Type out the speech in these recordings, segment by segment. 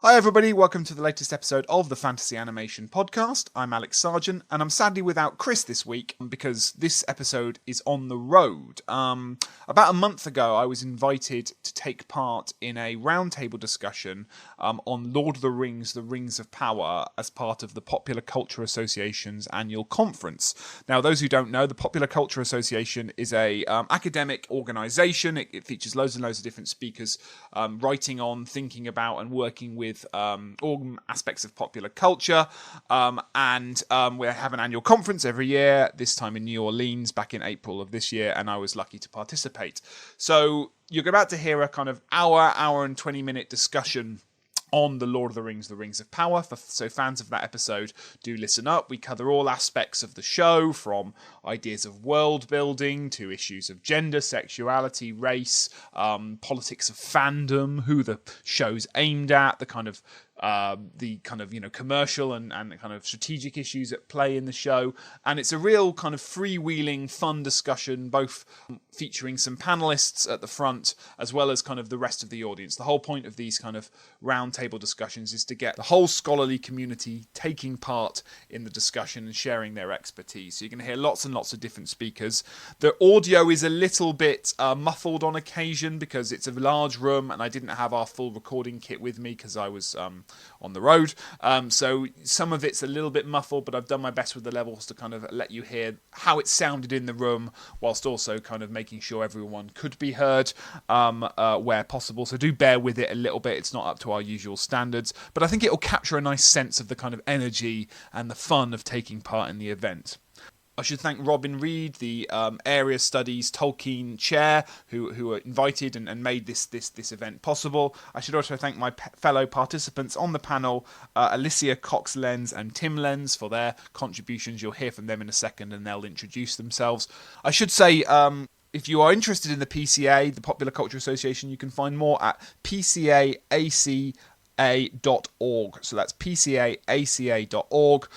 Hi everybody, welcome to the latest episode of the Fantasy Animation Podcast. I'm Alex Sargent, and I'm sadly without Chris this week because this episode is on the road. About a month ago, I was invited to take part in a roundtable discussion on Lord of the Rings of Power as part of the Popular Culture Association's annual conference. Now, those who don't know, the Popular Culture Association is a academic organisation. It features loads and loads of different speakers writing on, thinking about, and working with all aspects of popular culture, and we have an annual conference every year, this time in New Orleans back in April of this year, and I was lucky to participate. So you're about to hear a kind of hour and 20-minute discussion on the Lord of the Rings of Power. So fans of that episode, do listen up. We cover all aspects of the show, from ideas of world building to issues of gender, sexuality, race, politics of fandom, who the show's aimed at, the kind of commercial and kind of strategic issues at play in the show. And it's a real kind of freewheeling, fun discussion, both featuring some panelists at the front as well as kind of the rest of the audience. The whole point of these kind of roundtable discussions is to get the whole scholarly community taking part in the discussion and sharing their expertise. So you're going to hear lots and lots of different speakers. The audio is a little bit muffled on occasion because it's a large room and I didn't have our full recording kit with me because I was on the road. So some of it's a little bit muffled, but I've done my best with the levels to kind of let you hear how it sounded in the room, whilst also kind of making sure everyone could be heard where possible. So do bear with it a little bit. It's not up to our usual standards, but I think it'll capture a nice sense of the kind of energy and the fun of taking part in the event. I should thank Robin Reed, the Area Studies Tolkien Chair, who were invited and made this event possible. I should also thank my fellow participants on the panel, Alicia Cox-Lenz and Tim Lenz, for their contributions. You'll hear from them in a second and they'll introduce themselves. I should say, if you are interested in the PCA, the Popular Culture Association, you can find more at pcaaca.org. So that's pcaaca.org.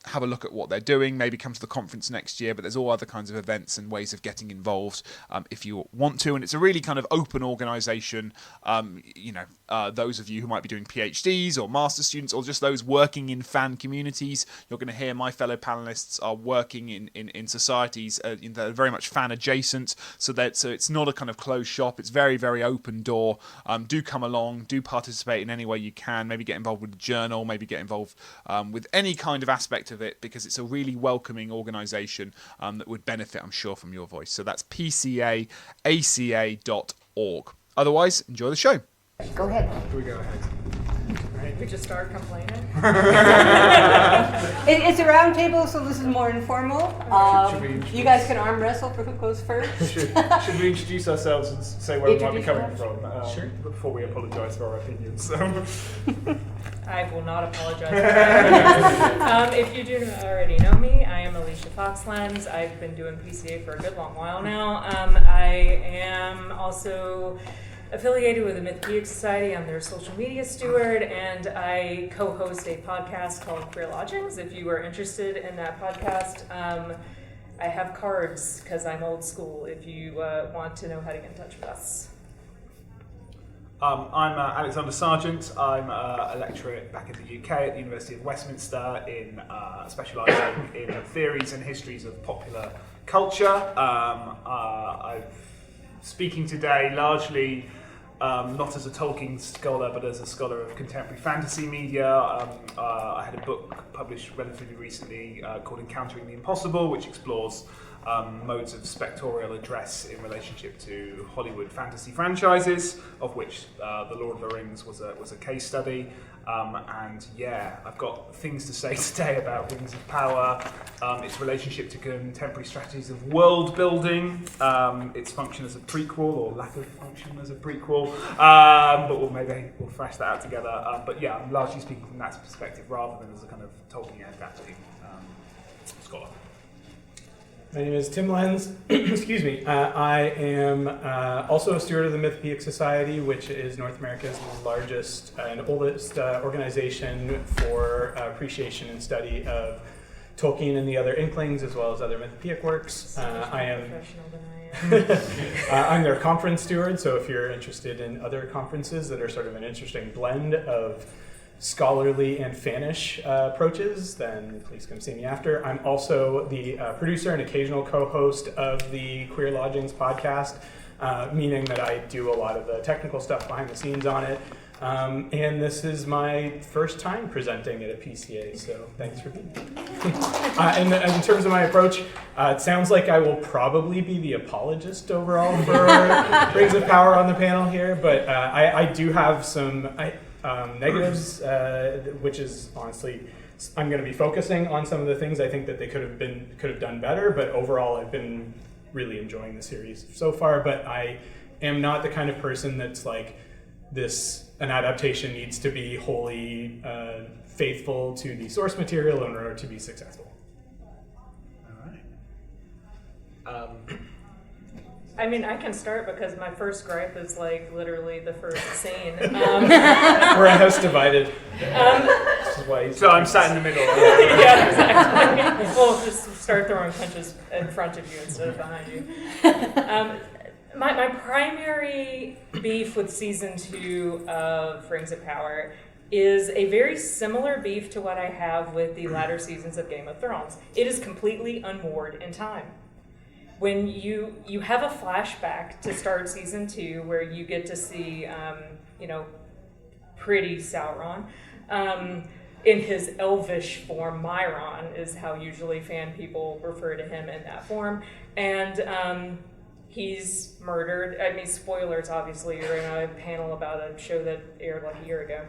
Have a look at what they're doing, maybe come to the conference next year, but there's all other kinds of events and ways of getting involved if you want to. And it's a really kind of open organisation. Those of you who might be doing PhDs or master students or just those working in fan communities, you're going to hear my fellow panelists are working in societies that are very much fan adjacent. So it's not a kind of closed shop. It's very, very open door. Do come along, do participate in any way you can, maybe get involved with the journal, maybe get involved with any kind of aspect of it, because it's a really welcoming organisation that would benefit, I'm sure, from your voice. So that's pcaaca.org. Otherwise, enjoy the show. Go ahead. Here we go ahead. Right, we just start complaining. It's a round table, so this is more informal. You guys can arm wrestle for who goes first. Should we introduce ourselves and say where we might be Introduce coming from? Sure. Before we apologise for our opinions. I will not apologize for that. If you do already know me, I am Alicia Fox-Lenz. I've been doing PCA for a good long while now. I am also affiliated with the McKay Society. I'm their social media steward, and I co-host a podcast called Queer Lodgings. If you are interested in that podcast, I have cards because I'm old school if you want to know how to get in touch with us. I'm Alexander Sargent. I'm a lecturer back in the UK at the University of Westminster, specialising in theories and histories of popular culture. I'm speaking today largely not as a Tolkien scholar, but as a scholar of contemporary fantasy media. I had a book published relatively recently called Encountering the Impossible, which explores modes of spectorial address in relationship to Hollywood fantasy franchises, of which The Lord of the Rings was a case study. And yeah, I've got things to say today about Rings of Power, its relationship to contemporary strategies of world building, its function as a prequel or lack of function as a prequel, but we'll thrash that out together. But yeah, I'm largely speaking from that perspective rather than as a kind of Tolkien adapting scholar. My name is Tim Lenz. Excuse me. I am also a steward of the McKay Society, which is North America's largest and oldest organization for appreciation and study of Tolkien and the Other Inklings, as well as other Mythopoeic works. I am professional than I am. I'm their conference steward, so if you're interested in other conferences that are sort of an interesting blend of scholarly and fanish approaches, then please come see me after. I'm also the producer and occasional co-host of the Queer Lodgings podcast, meaning that I do a lot of the technical stuff behind the scenes on it. And this is my first time presenting at a PCA, so thanks for being here. In terms of my approach, it sounds like I will probably be the apologist overall for Rings of Power on the panel here, but I do have some negatives, which is honestly, I'm going to be focusing on some of the things I think that they could have done better, but overall I've been really enjoying the series so far. But I am not the kind of person that's like, an adaptation needs to be wholly faithful to the source material in order to be successful. All right. I mean, I can start because my first gripe is like literally the first scene. We're a house divided. This is why So I'm sat in the middle. Yeah, exactly. Well, just start throwing punches in front of you instead of behind you. My primary beef with season 2 of Rings of Power is a very similar beef to what I have with the latter seasons of Game of Thrones. It is completely unmoored in time. When you have a flashback to start season 2 where you get to see, pretty Sauron, in his elvish form. Myron is how usually fan people refer to him in that form. And he's murdered. I mean, spoilers, obviously. You're in a panel about a show that aired like a year ago.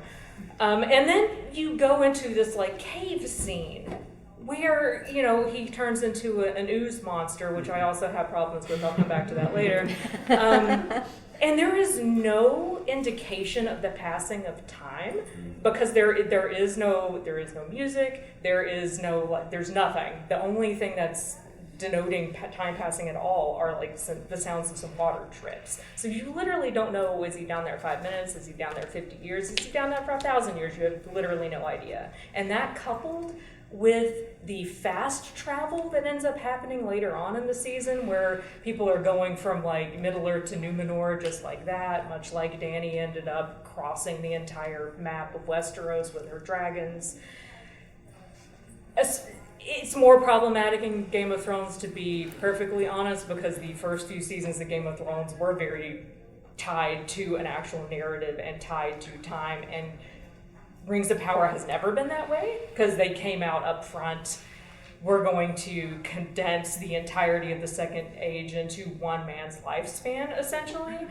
And then you go into this like cave scene where, he turns into an ooze monster, which I also have problems with. I'll come back to that later. And there is no indication of the passing of time because there is no music, there's nothing. The only thing that's denoting time passing at all are like the sounds of some water drips. So you literally don't know, is he down there 5 minutes? Is he down there 50 years? Is he down there for 1,000 years? You have literally no idea. And that coupled with the fast travel that ends up happening later on in the season where people are going from like Middle-earth to Numenor just like that, much like Dany ended up crossing the entire map of Westeros with her dragons. It's more problematic in Game of Thrones, to be perfectly honest, because the first few seasons of Game of Thrones were very tied to an actual narrative and tied to time, and Rings of Power has never been that way, because they came out up front, we're going to condense the entirety of the Second Age into one man's lifespan, essentially.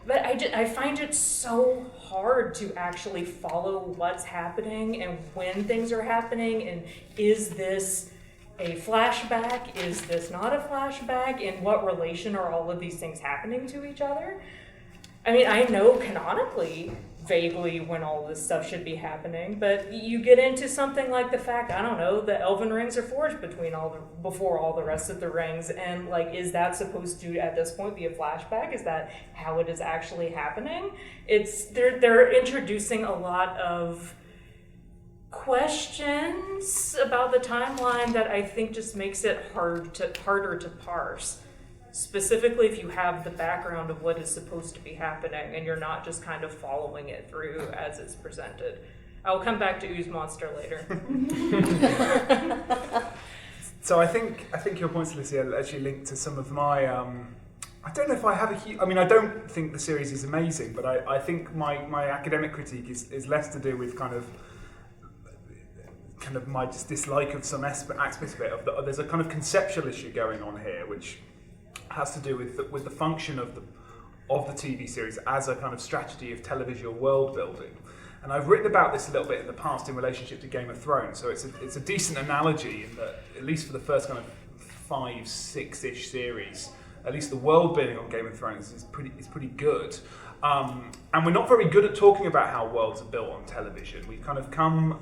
But I find it so hard to actually follow what's happening and when things are happening, and is this a flashback? Is this not a flashback? In what relation are all of these things happening to each other? I mean, I know canonically, vaguely, when all this stuff should be happening, but you get into something like the fact, I don't know, the elven rings are forged before all the rest of the rings, and like, is that supposed to, at this point, be a flashback? Is that how it is actually happening? They're introducing a lot of questions about the timeline that I think just makes it harder to parse. Specifically if you have the background of what is supposed to be happening and you're not just kind of following it through as it's presented. I'll come back to Ooze Monster later. So I think your points, Alicia, actually link to some of my. I don't know if I have I don't think the series is amazing, but I think my academic critique is less to do with kind of my just dislike of some aspects of it. There's a kind of conceptual issue going on here, which has to do with the function of the TV series as a kind of strategy of televisual world building. And I've written about this a little bit in the past in relationship to Game of Thrones, so it's a decent analogy in that, at least for the first kind of 5-6-ish series, at least the world building on Game of Thrones is pretty good. And we're not very good at talking about how worlds are built on television. We've kind of come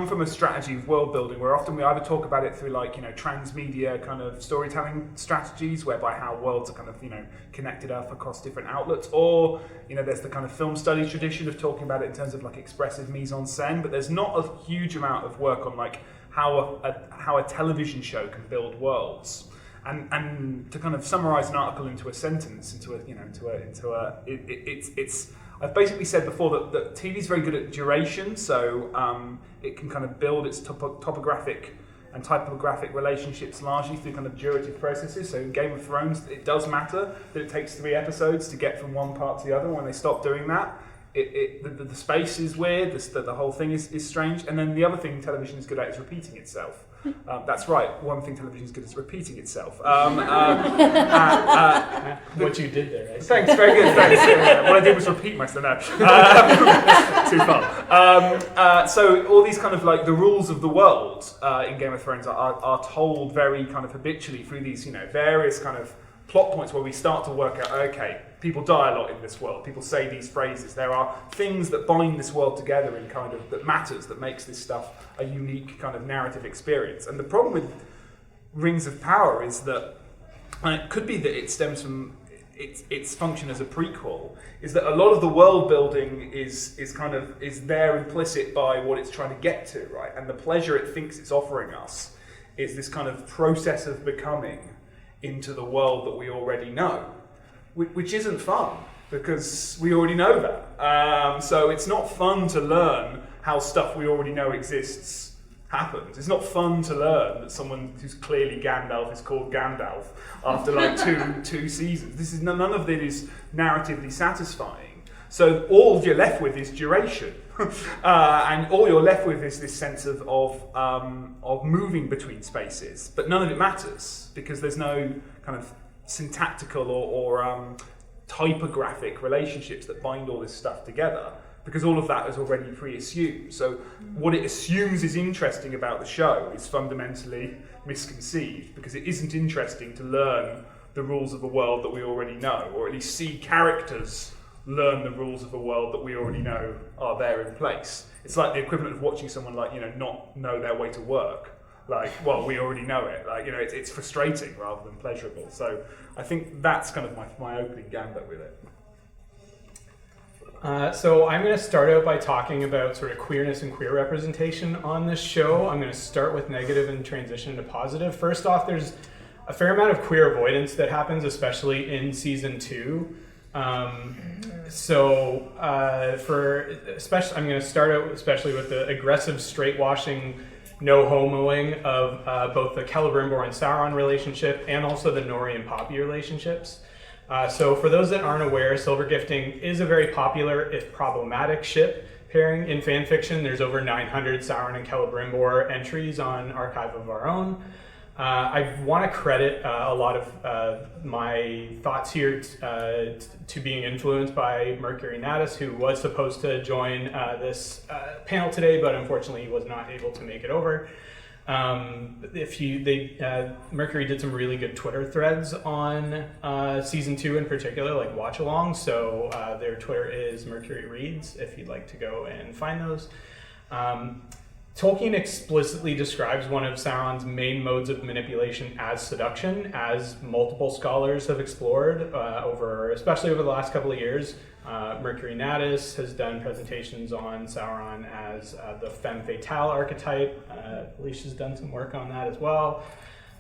from a strategy of world building where often we either talk about it through transmedia kind of storytelling strategies, whereby how worlds are kind of connected up across different outlets, or there's the kind of film studies tradition of talking about it in terms of like expressive mise-en-scène, but there's not a huge amount of work on like how a television show can build worlds. And to kind of summarize an article into a sentence, it's I've basically said before that TV is very good at duration, so it can kind of build its topographic and typographic relationships largely through kind of durative processes. So in Game of Thrones, it does matter that it takes 3 episodes to get from one part to the other. When they stop doing that, the space is weird, the whole thing is strange. And then the other thing television is good at is repeating itself. That's right, one thing television is good at is repeating itself. What you did there, right? Thanks, very good, thanks. What I did was repeat myself. No. Too far. So all these kind of like the rules of the world in Game of Thrones are told very kind of habitually through these, various kind of plot points where we start to work out, okay, people die a lot in this world, people say these phrases, there are things that bind this world together in kind of, that matters, that makes this stuff a unique kind of narrative experience. And the problem with Rings of Power is that, and it could be that it stems from its function as a prequel, is that a lot of the world building is there implicit by what it's trying to get to, right? And the pleasure it thinks it's offering us is this kind of process of becoming into the world that we already know, which isn't fun because we already know that. So it's not fun to learn how stuff we already know exists happens. It's not fun to learn that someone who's clearly Gandalf is called Gandalf after like two seasons. None of it is narratively satisfying. So all you're left with is duration. And all you're left with is this sense of moving between spaces, but none of it matters because there's no kind of syntactical or typographic relationships that bind all this stuff together, because all of that is already pre-assumed. So what it assumes is interesting about the show is fundamentally misconceived, because it isn't interesting to learn the rules of a world that we already know, or at least see characters learn the rules of a world that we already know are there in place. It's like the equivalent of watching someone not know their way to work. We already know it. It's frustrating rather than pleasurable. So I think that's kind of my opening gambit with it. So I'm going to start out by talking about sort of queerness and queer representation on this show. I'm going to start with negative and transition to positive. First off, there's a fair amount of queer avoidance that happens, especially in season 2. I'm going to start out especially with the aggressive straight-washing, no homoing of both the Celebrimbor and Sauron relationship and also the Nori and Poppy relationships. So for those that aren't aware, silver gifting is a very popular, if problematic, ship pairing in fan fiction. There's over 900 Sauron and Celebrimbor entries on Archive of Our Own. I want to credit a lot of my thoughts here to being influenced by Mercury Natus, who was supposed to join this panel today, but unfortunately he was not able to make it over. Mercury did some really good Twitter threads on season 2 in particular, like watch-alongs. So their Twitter is Mercury Reads, if you'd like to go and find those. Tolkien explicitly describes one of Sauron's main modes of manipulation as seduction, as multiple scholars have explored especially over the last couple of years. Mercury Natus has done presentations on Sauron as the femme fatale archetype. Alicia's done some work on that as well.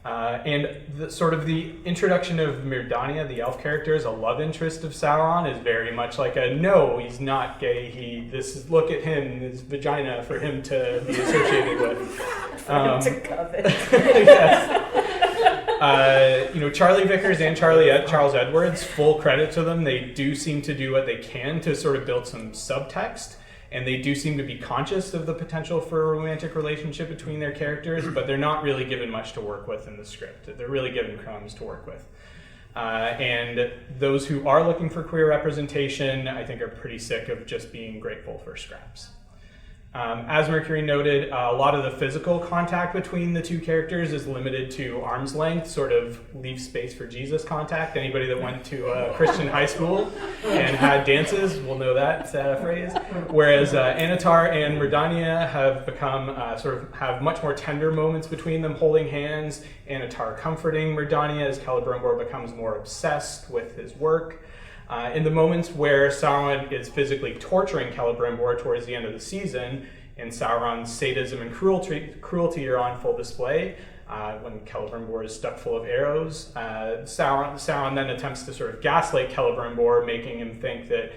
And the introduction of Myrddania, the elf character, as a love interest of Sauron is very much like no, he's not gay. Look at him, his vagina for him to be associated with. To covet. Yes. Charlie Vickers and Charles Edwards, full credit to them. They do seem to do what they can to sort of build some subtext. And they do seem to be conscious of the potential for a romantic relationship between their characters, but they're not really given much to work with in the script. They're really given crumbs to work with. And those who are looking for queer representation, I think, are pretty sick of just being grateful for scraps. As Mercury noted, a lot of the physical contact between the two characters is limited to arm's length, sort of leave space for Jesus contact. Anybody that went to a Christian high school and had dances will know that phrase. Whereas Annatar and Myrddania have become have much more tender moments between them, holding hands. Annatar comforting Myrddania as Celebrimbor becomes more obsessed with his work. In the moments where Sauron is physically torturing Celebrimbor towards the end of the season, and Sauron's sadism and cruelty are on full display. When Celebrimbor is stuck full of arrows, Sauron then attempts to sort of gaslight Celebrimbor, making him think that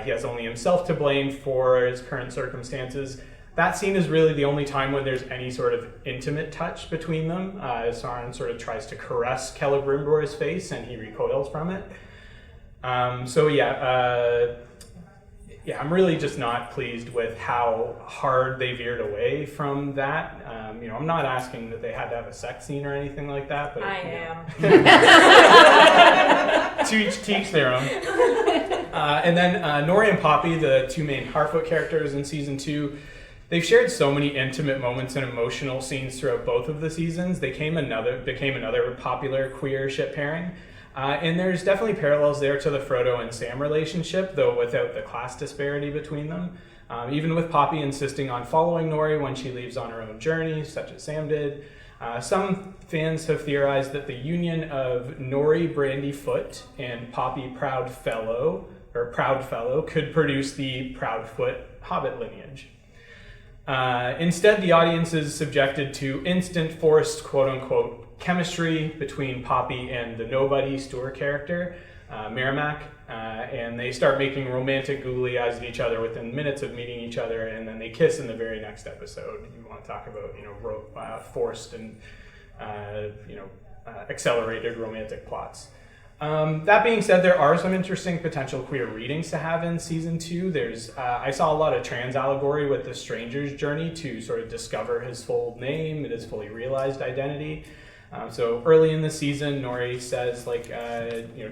he has only himself to blame for his current circumstances. That scene is really the only time when there's any sort of intimate touch between them. Sauron sort of tries to caress Celebrimbor's face, and he recoils from it. I'm really just not pleased with how hard they veered away from that. I'm not asking that they had to have a sex scene or anything like that, but I am. To each their own. And then Nori and Poppy, the two main Harfoot characters in season 2, they've shared so many intimate moments and emotional scenes throughout both of the seasons. They became another popular queer ship pairing. And there's definitely parallels there to the Frodo and Sam relationship, though without the class disparity between them. Even with Poppy insisting on following Nori when she leaves on her own journey, such as Sam did. Some fans have theorized that the union of Nori Brandyfoot and Poppy Proudfellow could produce the Proudfoot Hobbit lineage. Instead, the audience is subjected to instant forced, quote-unquote, chemistry between Poppy and the nobody Stewart character, Merrimack, and they start making romantic googly eyes at each other within minutes of meeting each other, and then they kiss in the very next episode. You want to talk about, forced and, accelerated romantic plots. That being said, there are some interesting potential queer readings to have in season 2. I saw a lot of trans allegory with the stranger's journey to sort of discover his full name and his fully realized identity. So early in the season, Nori says,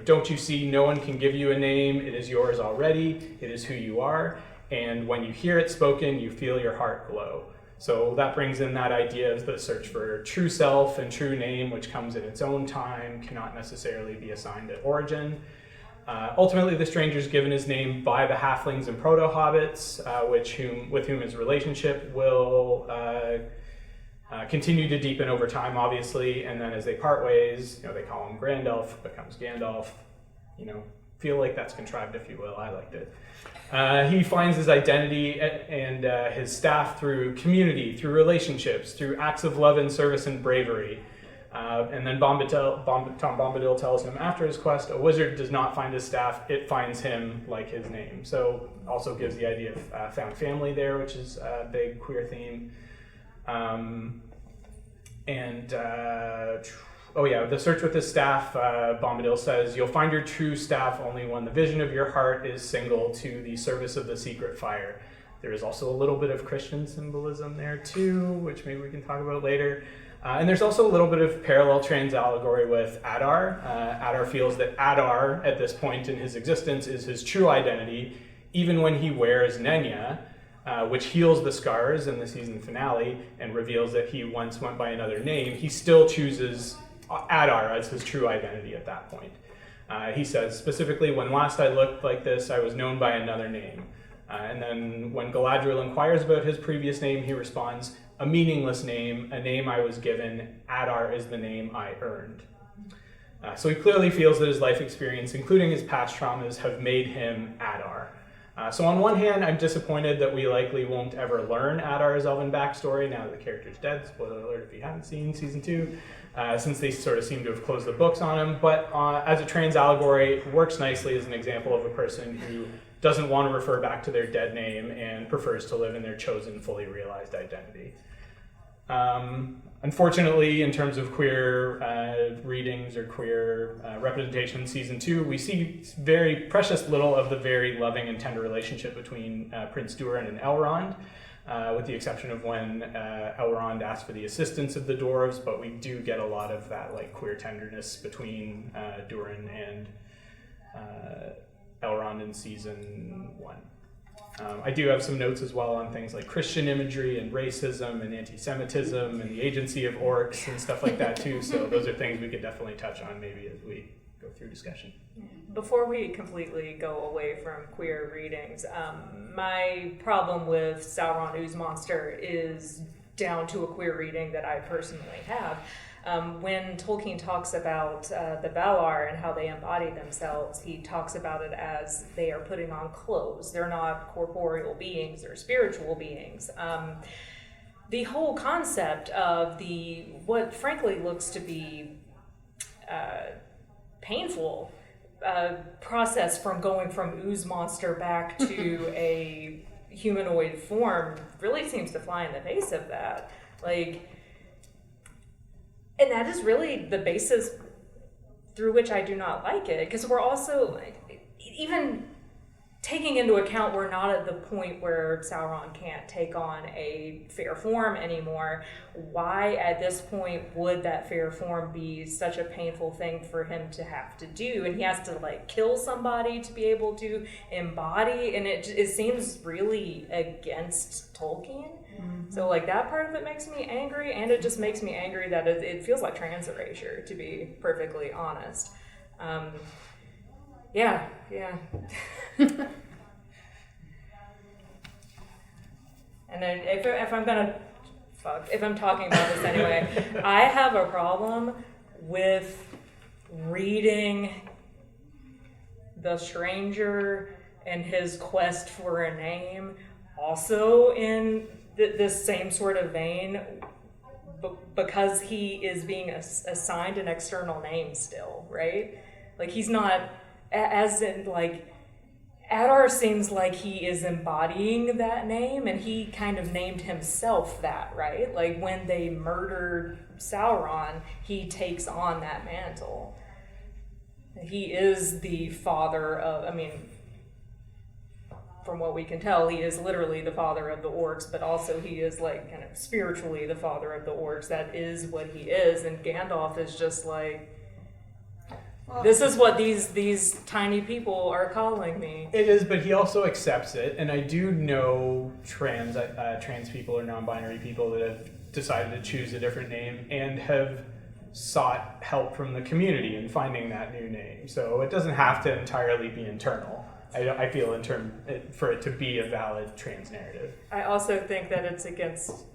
don't you see, no one can give you a name. It is yours already. It is who you are. And when you hear it spoken, you feel your heart glow. So that brings in that idea of the search for true self and true name, which comes in its own time, cannot necessarily be assigned at origin. Ultimately, the stranger's given his name by the halflings and proto-hobbits, with whom his relationship will continue to deepen over time, obviously, and then as they part ways, they call him Grandalf, becomes Gandalf. Feel like that's contrived, if you will. I liked it. He finds his identity and his staff through community, through relationships, through acts of love and service and bravery. And then Tom Bombadil tells him after his quest, a wizard does not find his staff, it finds him like his name. So also gives the idea of found family there, which is a big queer theme. The search with his staff, Bombadil says, you'll find your true staff only when the vision of your heart is single to the service of the secret fire. There is also a little bit of Christian symbolism there too, which maybe we can talk about later. And there's also a little bit of parallel trans allegory with Adar. Adar feels that Adar, at this point in his existence, is his true identity, even when he wears Nenya, which heals the scars in the season finale and reveals that he once went by another name. He still chooses Adar as his true identity at that point. He says, specifically, when last I looked like this, I was known by another name. And then when Galadriel inquires about his previous name, he responds, a meaningless name, a name I was given. Adar is the name I earned. So he clearly feels that his life experience, including his past traumas, have made him Adar. So on one hand, I'm disappointed that we likely won't ever learn Adar's elven backstory now that the character's dead. Spoiler alert if you haven't seen season 2, since they sort of seem to have closed the books on him. But as a trans allegory, it works nicely as an example of a person who doesn't want to refer back to their dead name and prefers to live in their chosen, fully realized identity. Unfortunately, in terms of queer readings or queer representation in season 2, we see very precious little of the very loving and tender relationship between Prince Durin and Elrond, with the exception of when Elrond asks for the assistance of the dwarves, but we do get a lot of that queer tenderness between Durin and Elrond in season 1. I do have some notes as well on things like Christian imagery and racism and anti-Semitism and the agency of orcs and stuff like that too. So those are things we could definitely touch on maybe as we go through discussion. Before we completely go away from queer readings, my problem with Sauron Ooze Monster is down to a queer reading that I personally have. When Tolkien talks about the Valar and how they embody themselves, he talks about it as they are putting on clothes. They're not corporeal beings, they're spiritual beings. The whole concept of what frankly looks to be painful process from going from ooze monster back to a humanoid form really seems to fly in the face of that. And that is really the basis through which I do not like it, because we're also, even taking into account we're not at the point where Sauron can't take on a fair form anymore, why at this point would that fair form be such a painful thing for him to have to do? And he has to kill somebody to be able to embody, and it seems really against Tolkien. Mm-hmm. So that part of it makes me angry, and it just makes me angry that it feels like trans erasure, to be perfectly honest. Yeah. And then if I'm talking about this anyway, I have a problem with reading The Stranger and his quest for a name also in this same sort of vein, because he is being assigned an external name still, right? He's not, as in Adar seems like he is embodying that name, and he kind of named himself that, right? When they murdered Sauron, he takes on that mantle. He is the father of, from what we can tell, he is literally the father of the orcs, but also he is kind of spiritually the father of the orcs. That is what he is, and Gandalf is just this is what these tiny people are calling me. It is, but he also accepts it, and I do know trans people or non-binary people that have decided to choose a different name and have sought help from the community in finding that new name. So it doesn't have to entirely be internal. I feel for it to be a valid trans narrative. I also think that it's against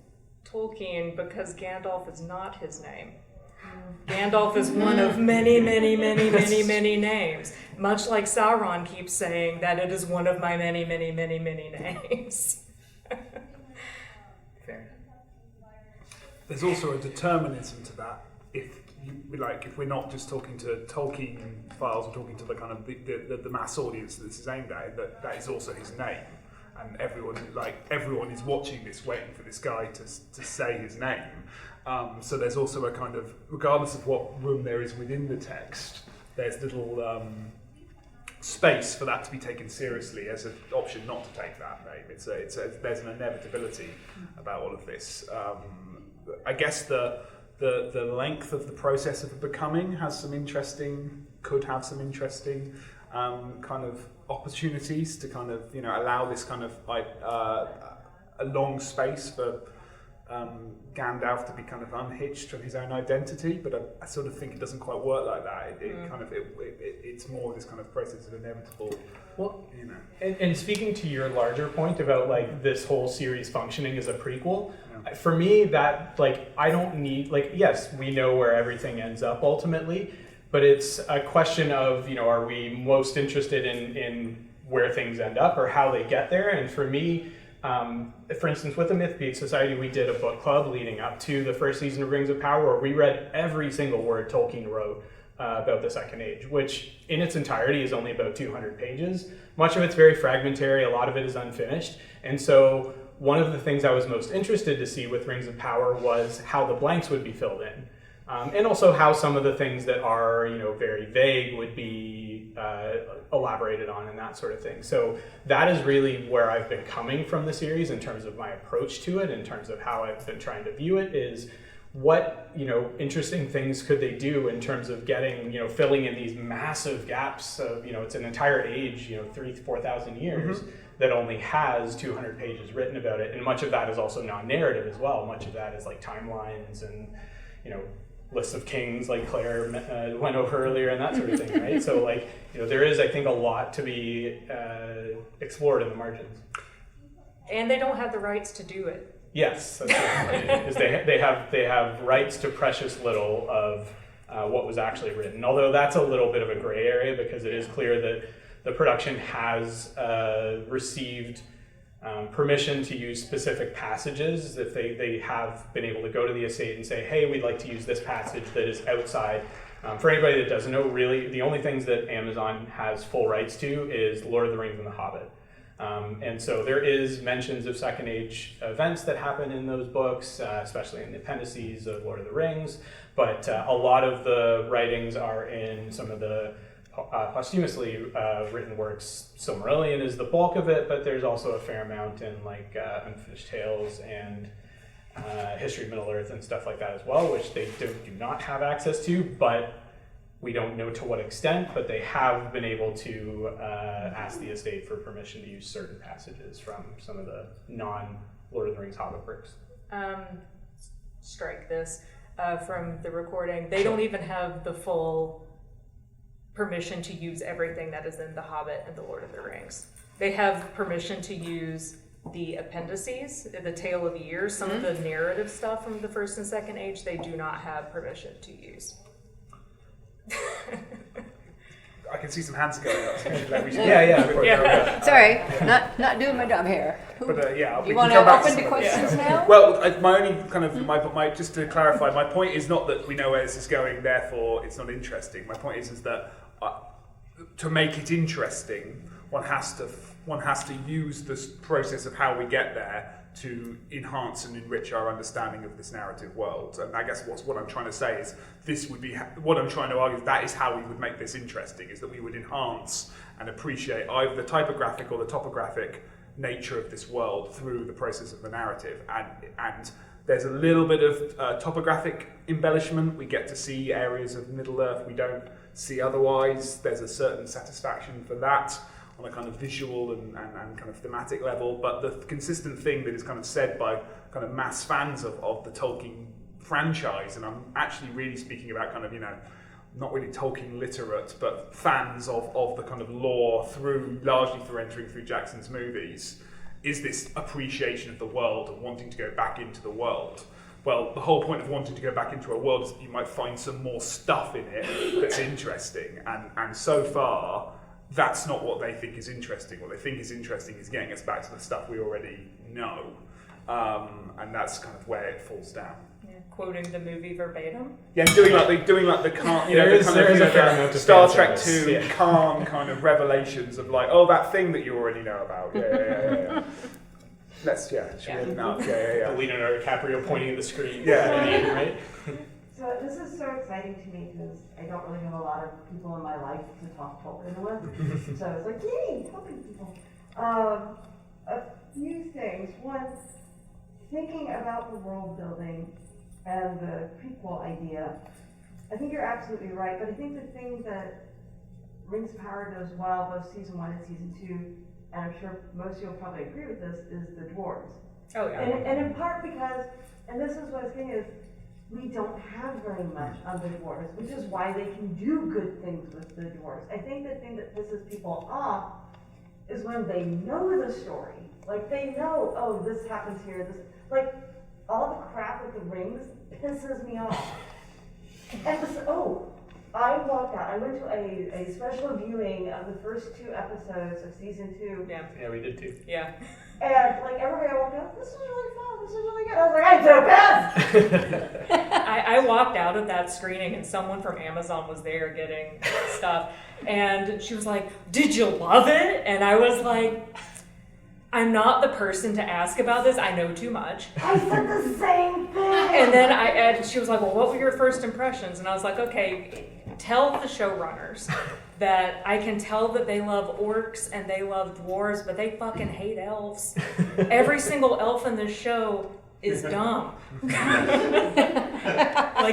Tolkien because Gandalf is not his name. Gandalf is one of many, many, many, many, many names. Much like Sauron keeps saying that it is one of my many, many, many, many names. Fair. There's also a determinism to that. If we're not just talking to Tolkien files, we're talking to the kind of the mass audience that this is aimed at. That is also his name, and everyone is watching this, waiting for this guy to say his name. So there's also a kind of, regardless of what room there is within the text, there's little space for that to be taken seriously as an option not to take that name. There's an inevitability about all of this. I guess the length of the process of becoming could have some interesting kind of opportunities to kind of allow this kind of a long space for Gandalf to be kind of unhitched from his own identity, but I sort of think it doesn't quite work like that. It's more this kind of process of inevitable. Well, and speaking to your larger point about this whole series functioning as a prequel, for me that I don't need yes, we know where everything ends up ultimately, but it's a question of are we most interested in where things end up or how they get there? And for me, for instance, with the Mythbeat Society, we did a book club leading up to the first season of Rings of Power where we read every single word Tolkien wrote about the Second Age, which in its entirety is only about 200 pages. Much of it's very fragmentary, a lot of it is unfinished. And so one of the things I was most interested to see with Rings of Power was how the blanks would be filled in. And also how some of the things that are, very vague would be elaborated on and that sort of thing. So that is really where I've been coming from the series in terms of my approach to it, in terms of how I've been trying to view it, is what, interesting things could they do in terms of getting, filling in these massive gaps of, it's an entire age, 4,000 years that only has 200 pages written about it. And much of that is also non-narrative as well. Much of that is timelines and, lists of kings like Claire went over earlier and that sort of thing, right? So there is, I think, a lot to be explored in the margins. And they don't have the rights to do it. Yes, that's right. Is they have rights to precious little of what was actually written. Although that's a little bit of a gray area because it is clear that the production has received permission to use specific passages. If they have been able to go to the estate and say, hey, we'd like to use this passage that is outside. For anybody that doesn't know, really, the only things that Amazon has full rights to is Lord of the Rings and The Hobbit. And so there is mentions of Second Age events that happen in those books, especially in the appendices of Lord of the Rings. But a lot of the writings are in some of the posthumously written works. Silmarillion is the bulk of it, but there's also a fair amount in like Unfinished Tales and History of Middle-earth and stuff like that as well, which they do not have access to, but we don't know to what extent, but they have been able to ask the estate for permission to use certain passages from some of the non-Lord of the Rings Hobbit works. Strike this from the recording. They don't even have the full permission to use everything that is in The Hobbit and The Lord of the Rings. They have permission to use the appendices, the Tale of Years, some of the narrative stuff from the First and Second Age, they do not have permission to use. I can see some hands going up. Yeah. Sorry, not doing my job here. But You want to open to questions now? Well, my only kind of my just to clarify, my point is not that we know where this is going, therefore it's not interesting. My point is that to make it interesting, one has to use this process of how we get there to enhance and enrich our understanding of this narrative world. And I guess what I'm trying to say is this would be what I'm trying to argue is that is how we would make this interesting, is that we would enhance and appreciate either the typographic or the topographic nature of this world through the process of the narrative. And there's a little bit of topographic embellishment. We get to see areas of Middle-earth we don't see otherwise. There's a certain satisfaction for that on a kind of visual and kind of thematic level, but the consistent thing that is kind of said by kind of mass fans of the Tolkien franchise, and I'm actually really speaking about kind of, not really Tolkien literate, but fans of the kind of lore largely through entering through Jackson's movies, is this appreciation of the world and wanting to go back into the world. Well, the whole point of wanting to go back into a world is that you might find some more stuff in it that's interesting, and so far, that's not what they think is interesting. What they think is interesting is getting us back to the stuff we already know, and that's kind of where it falls down. Yeah, quoting the movie verbatim. Yeah, doing like the calm, Star Trek 2 calm kind of revelations of like, oh, that thing that you already know about. Yeah. Should we open up? Yeah. Leonardo DiCaprio pointing at the screen. Yeah. Right? So this is so exciting to me because I don't really have a lot of people in my life to talk Tolkien with. So it's like, yay, Tolkien people. A few things. One, thinking about the world building and the prequel idea, I think you're absolutely right, but I think the thing that Rings of Power does well, both season 1 and season 2, and I'm sure most of you will probably agree with this, is the dwarves. Oh yeah. And in part because, and this is what I was saying is, we don't have very much of the dwarves, which is why they can do good things with the dwarves. I think the thing that pisses people off is when they know the story. Like they know, oh, this happens here, this, like all the crap with the rings pisses me off. And this, I walked out. I went to a special viewing of the first 2 episodes of season 2. Yeah, we did too. Yeah. And like everybody I walked out, this is really fun, this is really good. I was like, I'm so pissed! I walked out of that screening and someone from Amazon was there getting stuff, and she was like, did you love it? And I was like, I'm not the person to ask about this, I know too much. I said the same thing! And then she was like, well, what were your first impressions? And I was like, okay, tell the showrunners that I can tell that they love orcs and they love dwarves, but they fucking hate elves. Every single elf in this show is dumb. Like,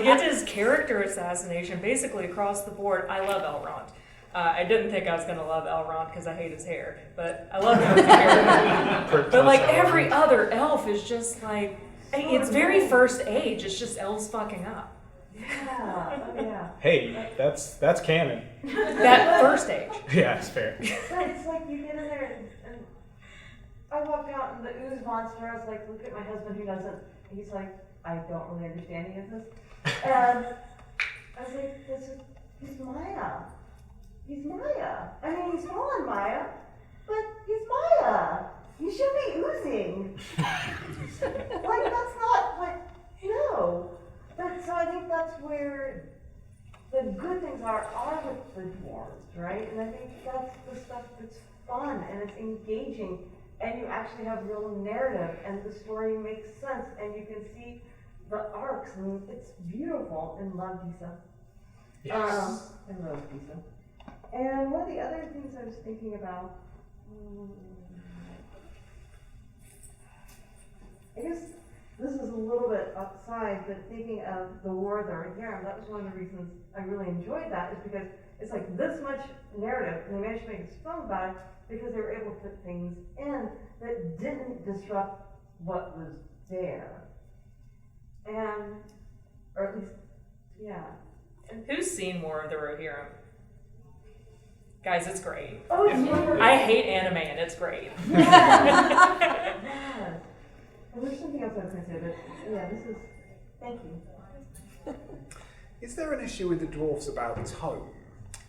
it is character assassination basically across the board. I love Elrond. I didn't think I was going to love Elrond because I hate his hair, but I love him as a character. But like every other elf is just like, it's very First Age. It's just elves fucking up. Yeah. Hey, that's canon. That First Age. Yeah, it's fair. But it's like you get in there and I walked out and the ooze monster, I was like, look at my husband who doesn't, he's like, I don't really understand any of this. And I was like, he's Maya. He's Maya. I mean, he's fallen Maya, but he's Maya. You should be oozing. Like, that's not what, no. But so I think that's where the good things are with the dwarves, right? And I think that's the stuff that's fun and it's engaging, and you actually have real narrative, and the story makes sense, and you can see the arcs, and it's beautiful. And love Lisa. Yes. I love Lisa. And one of the other things I was thinking about, I guess this is a little bit outside, but thinking of the War of the Harem, that was one of the reasons I really enjoyed that, is because it's like this much narrative, and they managed to make a film about it because they were able to put things in that didn't disrupt what was there. And, or at least, yeah. Who's seen War of the Rohirrim? Guys, it's great. Oh, it's wonderful. I hate anime and it's great. Yeah. Yeah. And there's something else I was going to say, but yeah, this is, thank you. Is there an issue with the dwarfs about tone?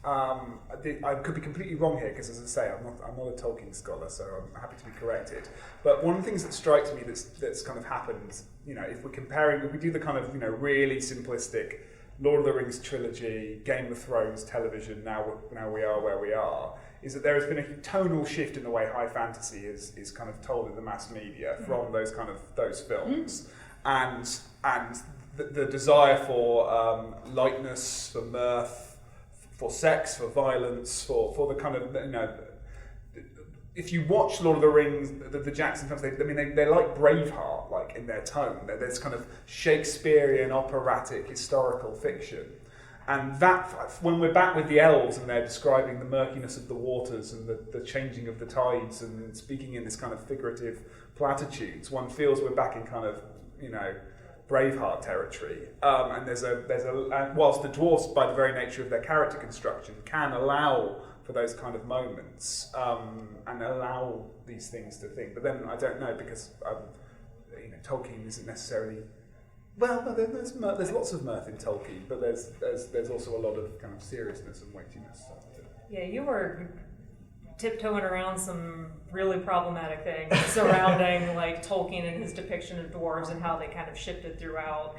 I could be completely wrong here because, as I say, I'm not a Tolkien scholar, so I'm happy to be corrected. But one of the things that strikes me that's kind of happened, if we do the kind of really simplistic Lord of the Rings trilogy, Game of Thrones television, now we are where we are, is that there has been a tonal shift in the way high fantasy is kind of told in the mass media from those films, and the desire for lightness, for mirth, for sex, for violence, for the kind of if you watch Lord of the Rings, the Jackson films, they're like Braveheart, like in their tone. There's kind of Shakespearean, operatic, historical fiction. And that, when we're back with the elves and they're describing the murkiness of the waters and the changing of the tides and speaking in this kind of figurative platitudes, one feels we're back in kind of, Braveheart territory. And whilst the dwarfs, by the very nature of their character construction, can allow for those kind of moments and allow these things to think. But then I don't know, because Tolkien isn't necessarily. Well, no, there's lots of mirth in Tolkien, but there's also a lot of kind of seriousness and weightiness. Yeah, you were tiptoeing around some really problematic things surrounding like Tolkien and his depiction of dwarves and how they kind of shifted throughout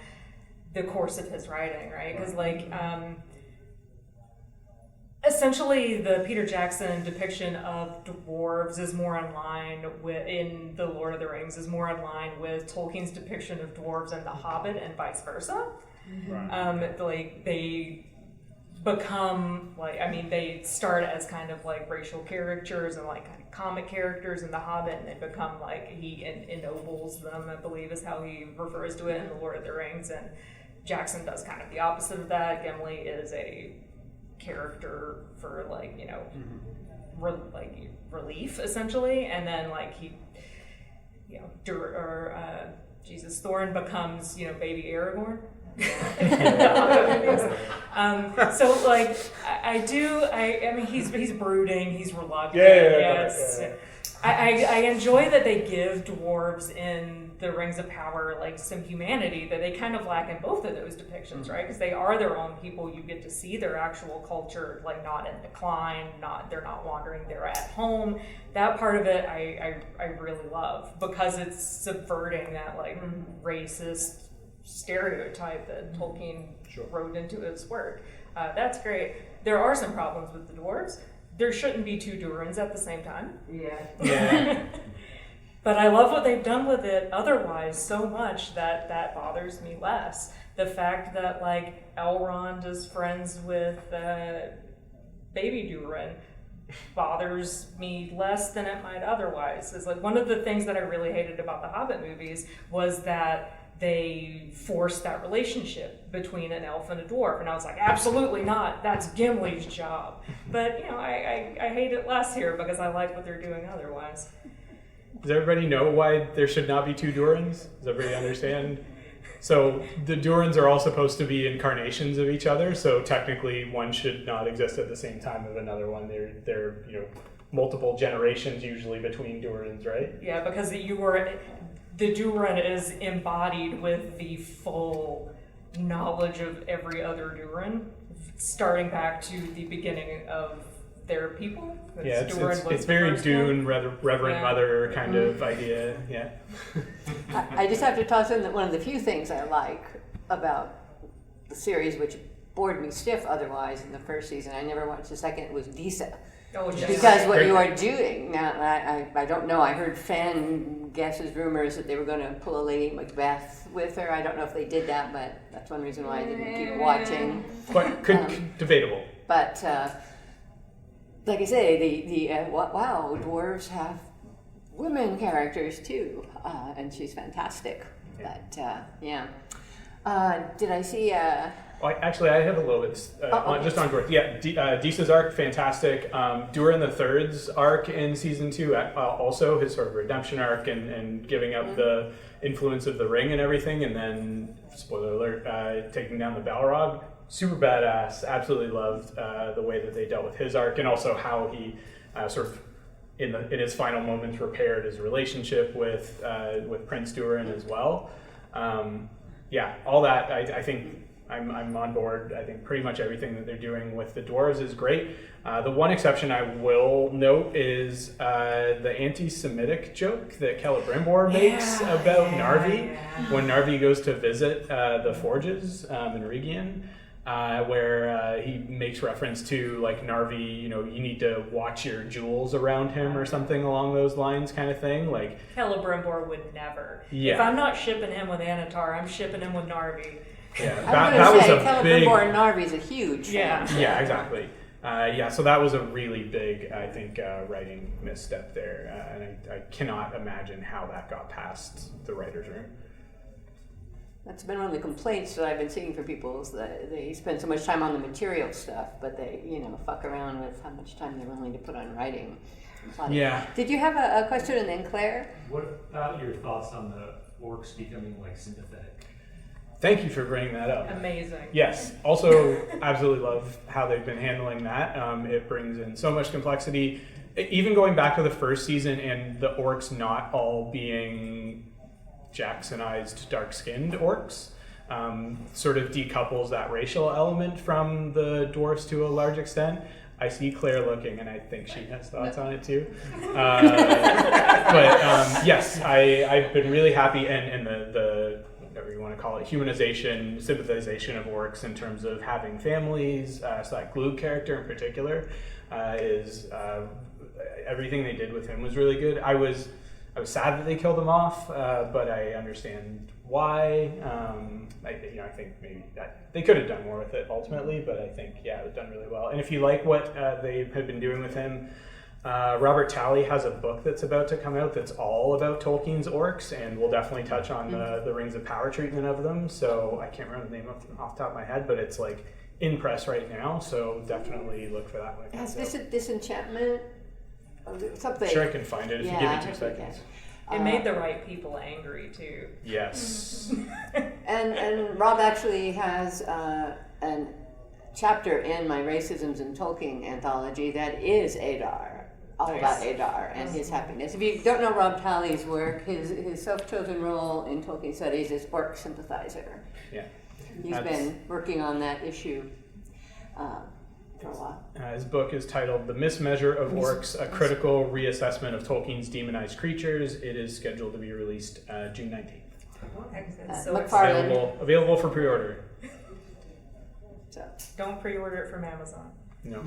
the course of his writing, right? Because essentially, the Peter Jackson depiction of dwarves is more in line with, in The Lord of the Rings, is more in line with Tolkien's depiction of dwarves in The Hobbit and vice versa. Right. They become they start as kind of like racial caricatures and like kind of comic characters in The Hobbit, and they become he ennobles them, I believe is how he refers to it in The Lord of the Rings. And Jackson does kind of the opposite of that. Gimli is a character for relief essentially, and then Thorin becomes baby Aragorn. He's brooding, he's reluctant. I enjoy that they give dwarves in the Rings of Power some humanity that they kind of lack in both of those depictions, right? Because they are their own people. You get to see their actual culture, not in decline, they're not wandering, they're at home. That part of it I really love, because it's subverting that racist stereotype that Tolkien wrote into his work. That's great. There are some problems with the dwarves. There shouldn't be two Durins at the same time. Yeah. But I love what they've done with it otherwise so much that bothers me less. The fact that Elrond is friends with Baby Durin bothers me less than it might otherwise. It's one of the things that I really hated about the Hobbit movies was that they forced that relationship between an elf and a dwarf, and I was like, absolutely not. That's Gimli's job. But I hate it less here because I like what they're doing otherwise. Does everybody know why there should not be two Durins? Does everybody understand? So the Durins are all supposed to be incarnations of each other, so technically one should not exist at the same time as another one. They're multiple generations usually between Durans, right? Yeah, because the Duran is embodied with the full knowledge of every other Duran, starting back to the beginning of their people. It's very Dune, Reverend Mother kind of idea. Yeah. I just have to toss in that one of the few things I like about the series, which bored me stiff otherwise in the first season, I never watched the second, was Disa. Oh, yes. Because what you are doing, now I don't know, I heard fan guesses, rumors that they were going to pull a Lady Macbeth with her. I don't know if they did that, but that's one reason why I didn't keep watching. But debatable. But like I say, wow, dwarves have women characters too, and she's fantastic. Yeah. But yeah. Did I see? Actually, I have a little bit just on Dwarf. Yeah, Disa's arc, fantastic. Durin the Third's arc in season 2, also his sort of redemption arc and giving up the influence of the ring and everything, and then, spoiler alert, taking down the Balrog. Super badass. Absolutely loved the way that they dealt with his arc, and also how he sort of in his final moments repaired his relationship with Prince Durin as well. All that I think. I'm on board. I think pretty much everything that they're doing with the dwarves is great. The one exception I will note is the anti-Semitic joke that Celebrimbor makes about Narvi when Narvi goes to visit the forges in Rhegion, where he makes reference to like Narvi, you need to watch your jewels around him or something along those lines, kind of thing. Like Celebrimbor would never. Yeah. If I'm not shipping him with Anatar, I'm shipping him with Narvi. Yeah, that was a big. Celebrimbor and Narvi's a huge. Yeah. Yeah, exactly. So that was a really big, I think, writing misstep there, and I cannot imagine how that got past the writers' room. That's been one of the complaints that I've been seeing from people is that they spend so much time on the material stuff, but they, fuck around with how much time they're willing to put on writing. Yeah. Did you have a question, and then Claire? What about your thoughts on the orcs becoming like sympathetic? Thank you for bringing that up. Amazing. Yes. Also, absolutely love how they've been handling that. It brings in so much complexity. Even going back to the first season and the orcs not all being Jacksonized, dark-skinned orcs, sort of decouples that racial element from the dwarves to a large extent. I see Claire looking, and I think she has thoughts on it too. Yes, I've been really happy, and the whatever you want to call it, humanization, sympathization of orcs in terms of having families. So that Glug character in particular is everything they did with him was really good. I was sad that they killed him off, but I understand why. I think maybe they could have done more with it ultimately, but I think it was done really well. And if you like what they have been doing with him, Robert Talley has a book that's about to come out that's all about Tolkien's orcs, and we'll definitely touch on the Rings of Power treatment of them. So I can't remember the name off the top of my head, but it's like in press right now. So definitely look for that when it comes out. Disenchantment? Something. Sure, I can find it if you give me 2 seconds. It made the right people angry too. Yes. and Rob actually has a chapter in my Racisms in Tolkien anthology that is Adar. All about Adar and his happiness. If you don't know Rob Talley's work, his self-chosen role in Tolkien studies is orc sympathizer. Yeah. He's been working on that issue for a while. His book is titled The Mismeasure of Orcs, A Critical Reassessment of Tolkien's Demonized Creatures. It is scheduled to be released June 19th. So Available for pre-order. So. Don't pre-order it from Amazon. No.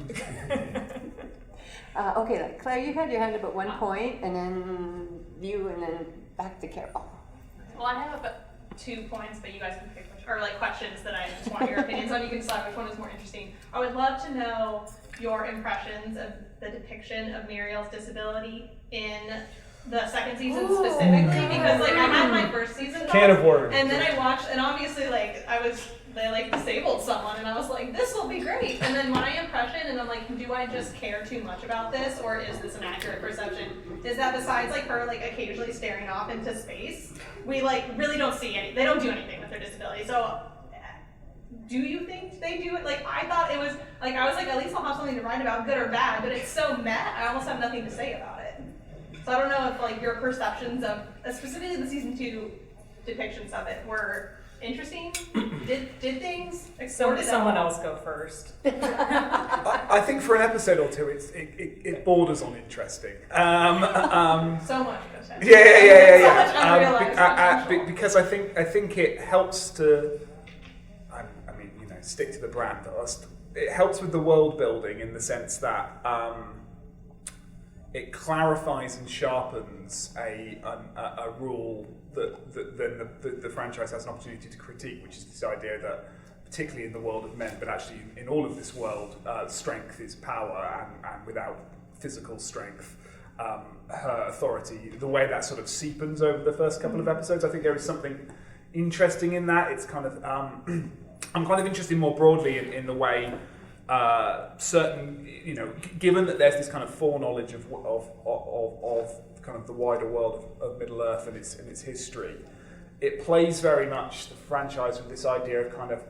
Okay, Claire, you had your hand up at one point, and then you, and then back to Carol. Well, I have 2 points, but you guys can pick which, or like questions that I just want your opinions on. You can decide which one is more interesting. I would love to know your impressions of the depiction of Muriel's disability in the second season specifically, because like I had my first season Can of worms. and then I watched, and obviously they disabled someone, and I was like, this will be great. And then my impression, and I'm like, do I just care too much about this, or is this an accurate perception? Is that besides her occasionally staring off into space, we really don't see they don't do anything with their disability. So do you think they do it? Like, I thought it was, like, I was like, at least I'll have something to write about, good or bad, but it's so meh, I almost have nothing to say about it. So I don't know if, like, your perceptions of, specifically the season 2 depictions of it were interesting? Did things explored it? Someone else go first. I think for an episode or two, it borders on interesting. So much potential. Yeah. So much unrealized because I think it helps to, I mean, you know, stick to the brand first. It helps with the world building in the sense that it clarifies and sharpens a rule that then the franchise has an opportunity to critique, which is this idea that, particularly in the world of men, but actually in all of this world, strength is power, and without physical strength, her authority, the way that sort of seepens over the first couple of episodes, I think there is something interesting in that. It's kind of, I'm kind of interested more broadly in the way certain, you know, given that there's this kind of foreknowledge of kind of the wider world of Middle Earth and its history, it plays very much the franchise with this idea of kind of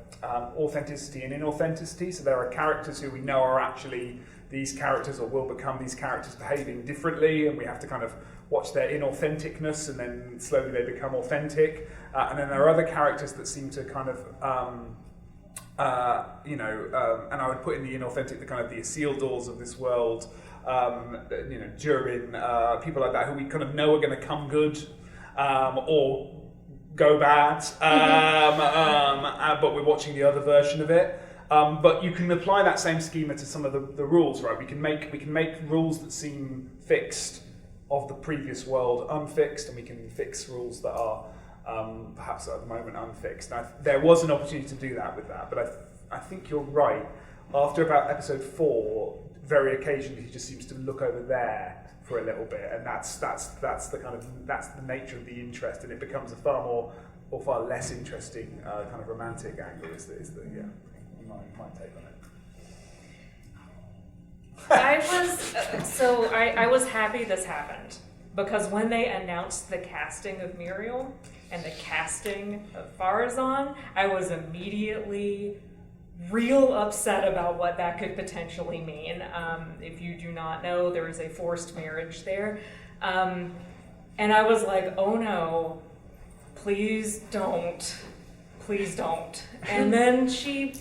authenticity and inauthenticity. So there are characters who we know are actually these characters or will become these characters behaving differently, and we have to kind of watch their inauthenticness, and then slowly they become authentic. And then there are other characters that seem to kind of and I would put in the inauthentic the kind of the Isildurs of this world, you know, Durin, people like that who we kind of know are going to come good or go bad, but we're watching the other version of it. But you can apply that same schema to some of the rules, right? We can make rules that seem fixed of the previous world unfixed, and we can fix rules that are perhaps at the moment unfixed. Now, there was an opportunity to do that with that, but I think you're right. After about episode 4, very occasionally he just seems to look over there for a little bit, and that's the nature of the interest, and it becomes a far more or far less interesting kind of romantic angle. Is the my take on it. I was happy this happened, because when they announced the casting of Muriel and the casting of Farazan, I was immediately real upset about what that could potentially mean. If you do not know, there is a forced marriage there. And I was like, oh no, please don't. And then she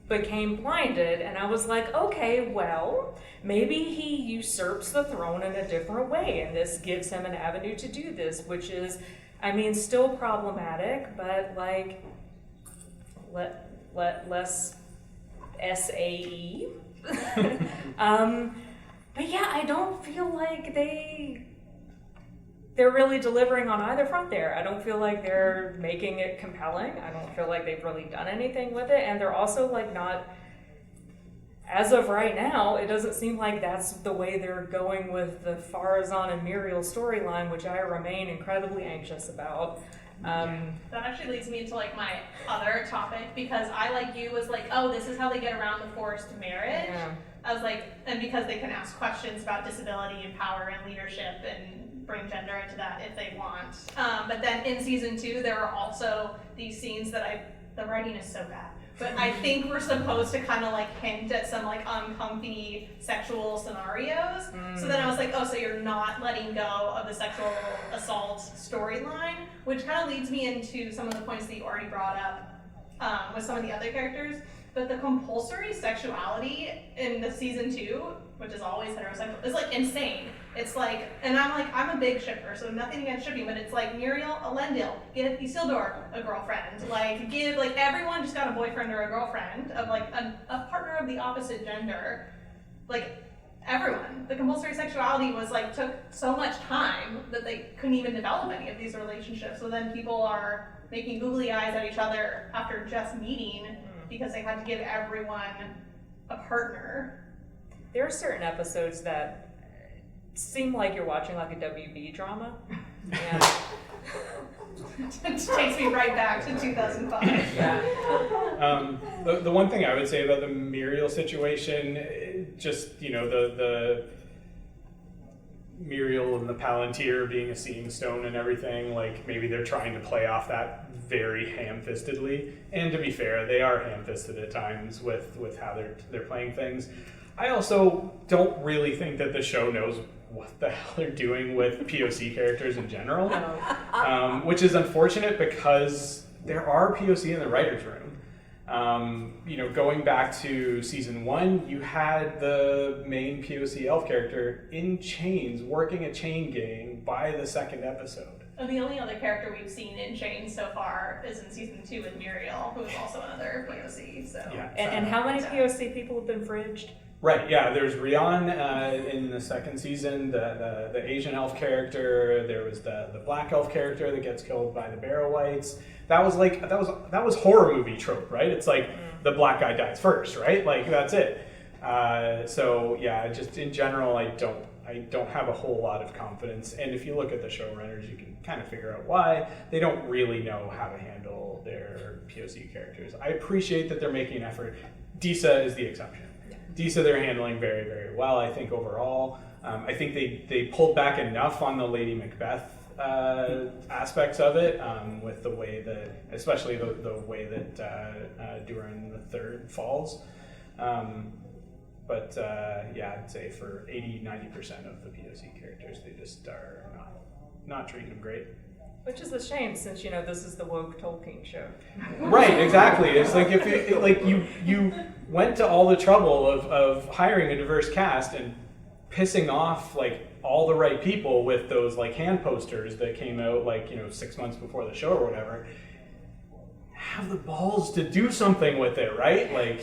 became blinded, and I was like, okay, well, maybe he usurps the throne in a different way, and this gives him an avenue to do this, which is, I mean, still problematic, but like, less SAE. But yeah, I don't feel like they're really delivering on either front there. I don't feel like they're making it compelling. I don't feel like they've really done anything with it. And they're also like not, as of right now, it doesn't seem like that's the way they're going with the Farazan and Muriel storyline, which I remain incredibly anxious about. That actually leads me into like my other topic, because I, like you, was like, oh, this is how they get around the forced marriage. Yeah. I was like, and because they can ask questions about disability and power and leadership and bring gender into that if they want. But then in season 2, there are also these scenes that the writing is so bad, but I think we're supposed to kind of like hint at some like uncomfy sexual scenarios. So then I was like, oh, so you're not letting go of the sexual assault storyline, which kind of leads me into some of the points that you already brought up with some of the other characters. But the compulsory sexuality in the season 2, which is always heterosexual, is like insane. It's like, and I'm a big shipper, so nothing against shipping, but it's like Muriel, Elendil, give Isildur a girlfriend. Like, give, like, everyone just got a boyfriend or a girlfriend of like a partner of the opposite gender. Like, everyone. The compulsory sexuality was like, took so much time that they couldn't even develop any of these relationships. So then people are making googly eyes at each other after just meeting, because they had to give everyone a partner. There are certain episodes that seem like you're watching like a WB drama. And it takes me right back to 2005. Yeah. The one thing I would say about the Muriel situation, just, you know, Muriel and the Palantir being a seeing stone and everything, like maybe they're trying to play off that very ham-fistedly. And to be fair, they are ham-fisted at times with how they're playing things. I also don't really think that the show knows what the hell they're doing with POC characters in general, which is unfortunate because there are POC in the writer's room. Going back to season 1, you had the main POC elf character in chains, working a chain gang by the second episode. And the only other character we've seen in chains so far is in season 2 with Muriel, who is also another POC. So. Yeah. And how many POC people have been fridged? Right, yeah, there's Rian in the second season, the Asian elf character. There was the black elf character that gets killed by the Barrow Whites. That was horror movie trope, right? It's like the black guy dies first, right? Like that's it. So yeah, just in general, I don't have a whole lot of confidence. And if you look at the showrunners, you can kind of figure out why. They don't really know how to handle their POC characters. I appreciate that they're making an effort. Disa is the exception. Disa they're handling very, very well, I think, overall. I think they pulled back enough on the Lady Macbeth aspects of it, with the way that, especially the way that Durin III falls. But I'd say for 80-90% of the POC characters, they just are not treating them great. Which is a shame, since this is the woke Tolkien show. Right, exactly. It's like if you went to all the trouble of hiring a diverse cast and pissing off like all the right people with those like hand posters that came out 6 months before the show or whatever. Have the balls to do something with it, right? Like.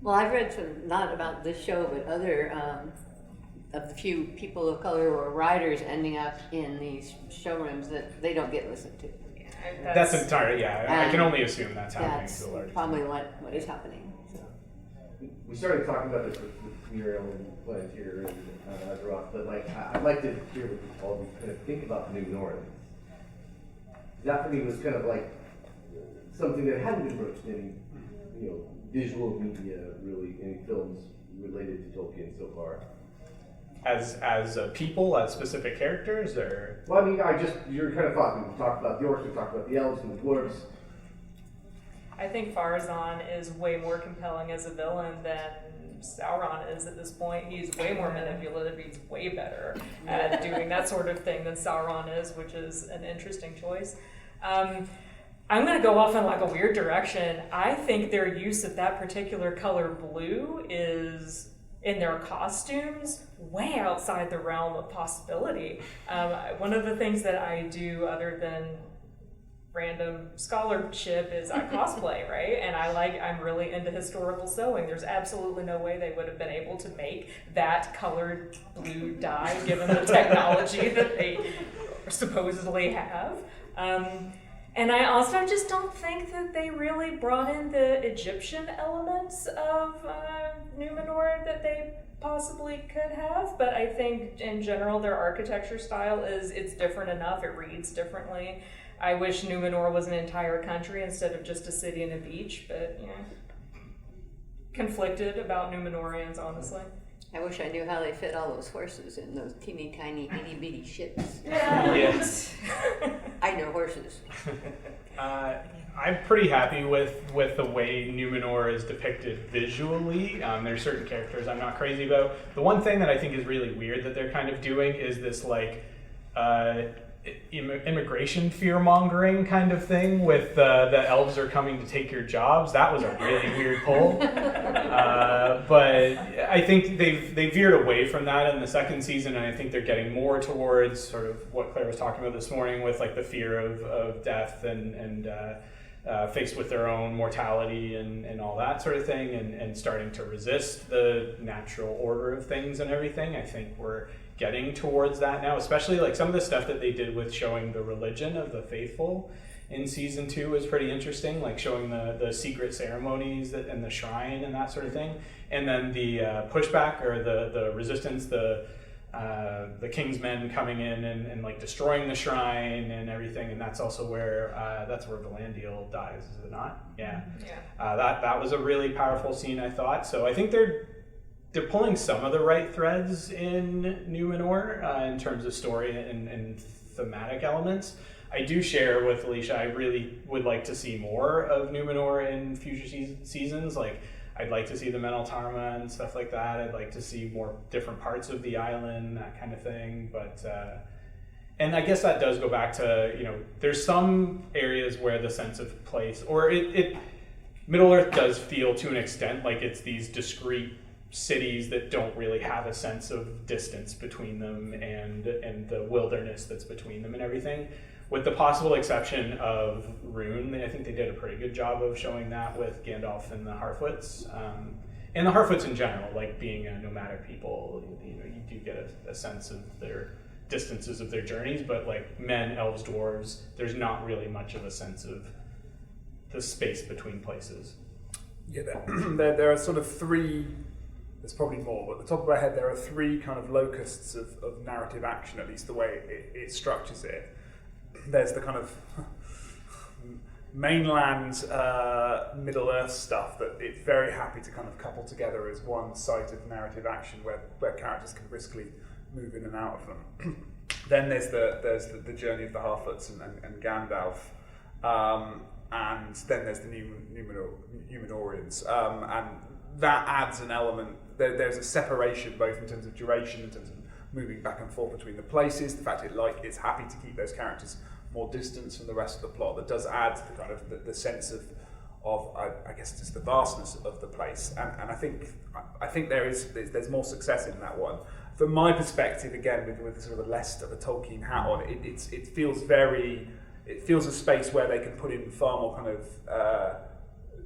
Well, I've read some, not about this show, but other of the few people of color or writers ending up in these showrooms that they don't get listened to. That's entirely, I can only assume that's happening That's to a large probably what is happening. So. We started talking about this with Muriel and Palantir and Roth, but I'd like to hear what all of you kind of think about New North. That for me was kind of like something that hadn't been broached in visual media, really, any films related to Tolkien so far. As a people, as specific characters, or? Well, I mean, you're kind of talking. We talked about the orcs, we talked about the elves and the dwarves. I think Farazan is way more compelling as a villain than Sauron is at this point. He's way more manipulative. He's way better at doing that sort of thing than Sauron is, which is an interesting choice. I'm going to go off in like a weird direction. I think their use of that particular color blue is, in their costumes, way outside the realm of possibility. One of the things that I do other than random scholarship is I cosplay, right? And I'm really into historical sewing. There's absolutely no way they would have been able to make that colored blue dye given the technology that they supposedly have. And I also just don't think that they really brought in the Egyptian elements of Numenor that they possibly could have, but I think in general their architecture style it's different enough, it reads differently. I wish Numenor was an entire country instead of just a city and a beach, but conflicted about Numenorians, honestly. I wish I knew how they fit all those horses in those teeny tiny itty bitty ships. Yes. I know horses. I'm pretty happy with the way Numenor is depicted visually. There's certain characters I'm not crazy about. The one thing that I think is really weird that they're kind of doing is this immigration fear-mongering kind of thing with the elves are coming to take your jobs. That was a really weird pull. But I think they veered away from that in the second season, and I think they're getting more towards sort of what Claire was talking about this morning with like the fear of death and faced with their own mortality and all that sort of thing, and starting to resist the natural order of things and everything. I think we're getting towards that now, especially like some of the stuff that they did with showing the religion of the faithful in season 2 was pretty interesting, like showing the secret ceremonies and the shrine and that sort of thing. And then the pushback or the resistance, the king's men coming in and like destroying the shrine and everything. And that's also where Valandil dies, is it not? Yeah. That was a really powerful scene, I thought. So I think they're they're pulling some of the right threads in Numenor in terms of story and thematic elements. I do share with Alicia, I really would like to see more of Numenor in future seasons. Like, I'd like to see the Meneltarma and stuff like that. I'd like to see more different parts of the island, that kind of thing. But and I guess that does go back to, there's some areas where the sense of place, or Middle-earth does feel to an extent like it's these discrete cities that don't really have a sense of distance between them and the wilderness that's between them and everything. With the possible exception of Rhûn, I think they did a pretty good job of showing that with Gandalf and the Harfoots. And the Harfoots in general, like being a nomadic people, you do get a sense of their distances of their journeys, but like men, elves, dwarves, there's not really much of a sense of the space between places. Yeah, there are sort of three, there's probably more, but at the top of my head there are three kind of locusts of narrative action, at least the way it structures it. There's the kind of mainland Middle-earth stuff that it's very happy to kind of couple together as one site of narrative action where characters can briskly move in and out of them. Then there's the journey of the Harfoots and Gandalf, and then there's the Numenorians, and that adds an element. There's a separation both in terms of duration, in terms of moving back and forth between the places. The fact it's happy to keep those characters more distance from the rest of the plot. That does add to the kind of the sense of I guess just the vastness of the place. And I think there's more success in that one. From my perspective, again, with sort of a less of a Tolkien hat on, it feels a space where they can put in far more kind of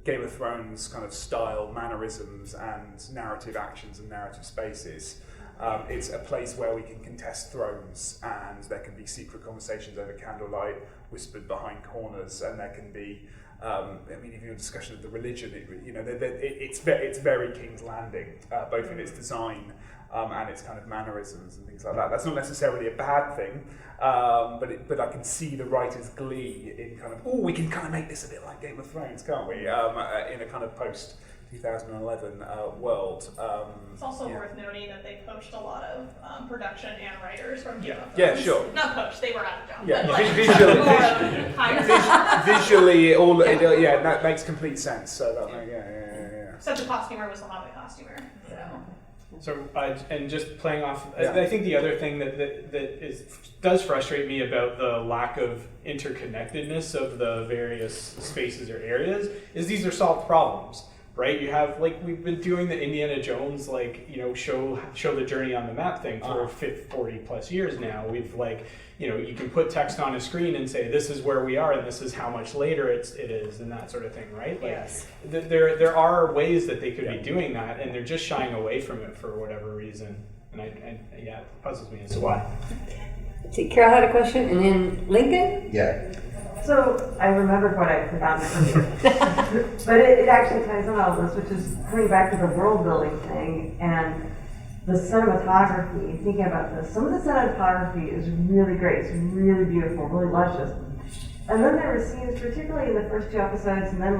Game of Thrones kind of style mannerisms and narrative actions and narrative spaces. It's a place where we can contest thrones, and there can be secret conversations over candlelight, whispered behind corners, and there can be, even a discussion of the religion. It's very King's Landing, both in its design and its kind of mannerisms and things like that. That's not necessarily a bad thing, but I can see the writer's glee in kind of, we can kind of make this a bit like Game of Thrones, can't we? In a kind of post 2011 world. It's also worth noting that they poached a lot of production and writers from Game of Thrones. Yeah, sure. Not poached, they were out of job. Yeah, But visually, that makes complete sense. So that, Except the costumer was the Hobbit costumer. So, and just playing off, I think the other thing that does frustrate me about the lack of interconnectedness of the various spaces or areas is these are solved problems, right? You have, like, we've been doing the Indiana Jones, show the journey on the map thing for 40 plus years now. We've you can put text on a screen and say, this is where we are and this is how much later it is and that sort of thing, right? Yes. There are ways that they could be doing that, and they're just shying away from it for whatever reason. And it puzzles me as to why. See, Carol had a question, and then Lincoln? Yeah. So I remembered what I'd forgotten earlier. But it actually ties in all this, which is coming back to the world building thing and the cinematography. Thinking about this, some of the cinematography is really great. It's really beautiful, really luscious. And then there were scenes, particularly in the first 2 episodes, and then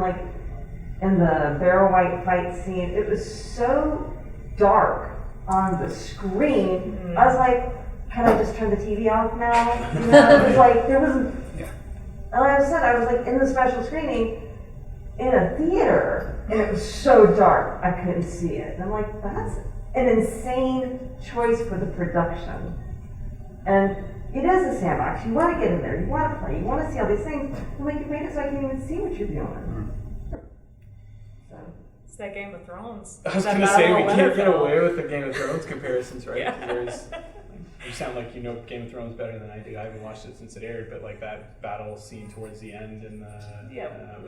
in the Barrow White fight scene, it was so dark on the screen. Mm-hmm. I was like, can I just turn the TV off now? It was like, there wasn't... And like I said, I was like in the special screening in a theater, and it was so dark I couldn't see it. And I'm like, that's an insane choice for the production. And it is a sandbox. You want to get in there, you want to play, you want to see all these things. And you made it so I can even see what you're doing. So. It's that Game of Thrones. I was going to say, we can't get away with the Game of Thrones comparisons, right? Yeah. You sound like you know Game of Thrones better than I do. I haven't watched it since it aired, but like that battle scene towards the end and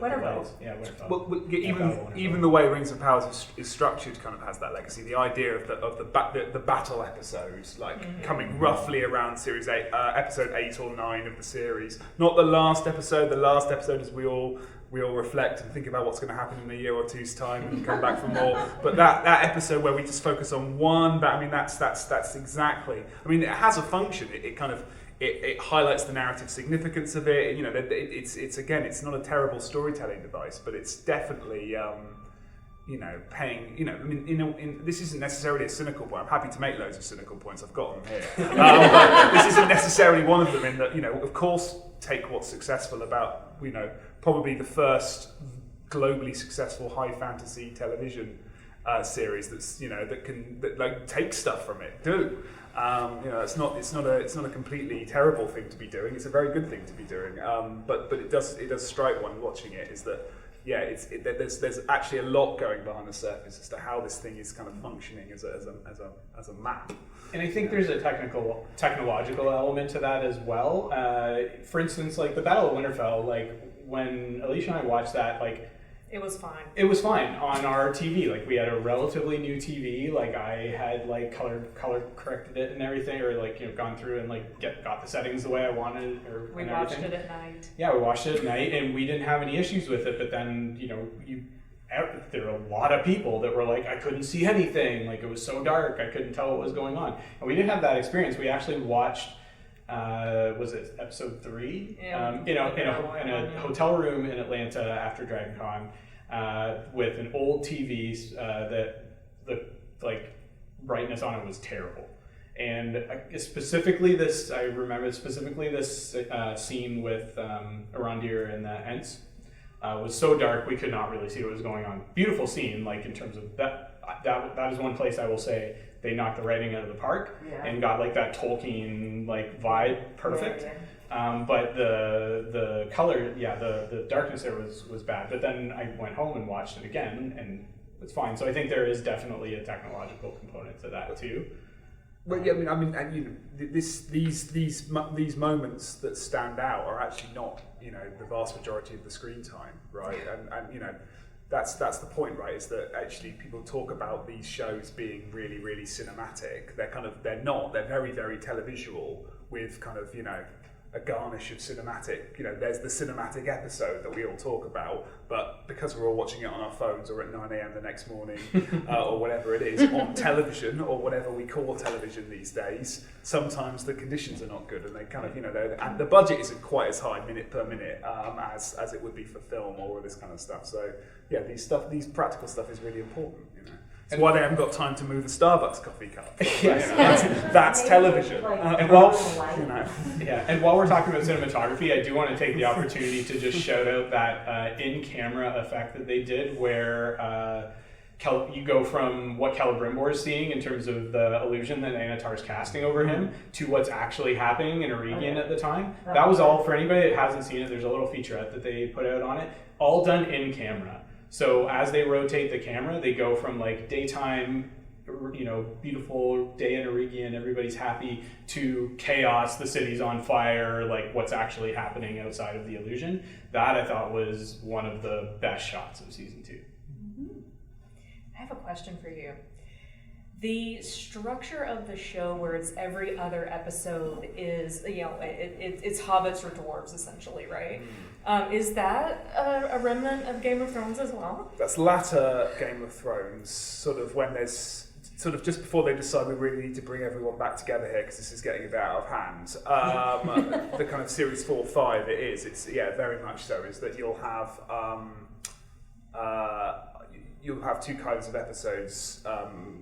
Winterfell. Winterfell. Well, even the way Rings of Power is structured kind of has that legacy. The idea of the battle episodes, coming roughly around series 8, episode 8 or 9 of the series. Not the last episode. The last episode is we all reflect and think about what's going to happen in a year or two's time and come back for more. But that episode where we just focus on one, that's exactly. I mean, it has a function. It kind of it highlights the narrative significance of it. It's again, it's not a terrible storytelling device, but it's definitely paying, I mean, this isn't necessarily a cynical point. I'm happy to make loads of cynical points. I've got them here. But this isn't necessarily one of them in that, of course, take what's successful about, probably the first globally successful high fantasy television series that take stuff from it. It's not a completely terrible thing to be doing. It's a very good thing to be doing. But it does strike one watching it is that there's actually a lot going behind the surface as to how this thing is kind of functioning as a map. And I think there's a technological element to that as well. For instance, like the Battle of Winterfell, like when Alicia and I watched that, like it was fine. It was fine on our TV. Like we had a relatively new TV. Like I had like color corrected it and everything, or gone through and got the settings the way I wanted. We watched it at night. Yeah, we watched it at night, and we didn't have any issues with it. But then there were a lot of people that were like, I couldn't see anything. Like it was so dark, I couldn't tell what was going on. And we didn't have that experience. We actually watched. Was it episode 3? Yeah. In a hotel room in Atlanta after Dragon Con, with an old TV that the brightness on it was terrible. And I remember specifically this scene with Arondir and the Ents was so dark we could not really see what was going on. Beautiful scene, in terms of that is one place I will say they knocked the writing out of the park and got that Tolkien vibe perfect. Yeah. But the color, the darkness there was bad. But then I went home and watched it again, and it's fine. So I think there is definitely a technological component to that too. Well, yeah, these moments that stand out are actually not, the vast majority of the screen time, right? And that's the point, right? Is that actually people talk about these shows being really, really cinematic. They're not. They're very, very televisual with kind of, a garnish of cinematic. There's the cinematic episode that we all talk about, but because we're all watching it on our phones or at 9 a.m. the next morning or whatever it is on television or whatever we call television these days, sometimes the conditions are not good, and they kind of, and the budget isn't quite as high minute per minute as it would be for film or all this kind of stuff. So yeah, these practical stuff is really important. That's why they haven't got time to move the Starbucks coffee cup. That's television. And while we're talking about cinematography, I do want to take the opportunity to just shout out that in-camera effect that they did, where you go from what Celebrimbor is seeing in terms of the illusion that Anatar's casting over him to what's actually happening in Eregion at the time. That was all, for anybody that hasn't seen it, there's a little featurette that they put out on it, all done in camera. So as they rotate the camera, they go from daytime, beautiful day in Eregion, everybody's happy, to chaos, the city's on fire, what's actually happening outside of the illusion. That I thought was one of the best shots of season 2. Mm-hmm. I have a question for you. The structure of the show, where it's every other episode is, it's hobbits or dwarves essentially, right? Is that a remnant of Game of Thrones as well? That's latter Game of Thrones, sort of when there's sort of just before they decide we really need to bring everyone back together here because this is getting a bit out of hand. The kind of series 4-5 it's very much so, is that you'll have two kinds of episodes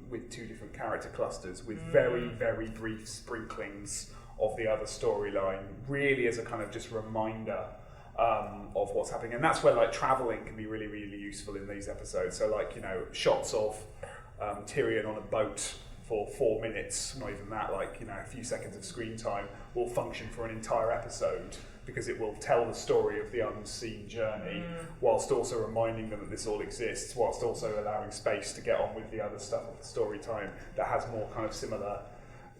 with two different character clusters with very, very brief sprinklings of the other storyline, really as a kind of just reminder of what's happening. And that's where traveling can be really, really useful in these episodes. So shots of Tyrion on a boat for 4 minutes, not even that, a few seconds of screen time will function for an entire episode, because it will tell the story of the unseen journey whilst also reminding them that this all exists, whilst also allowing space to get on with the other stuff of the story time that has more kind of similar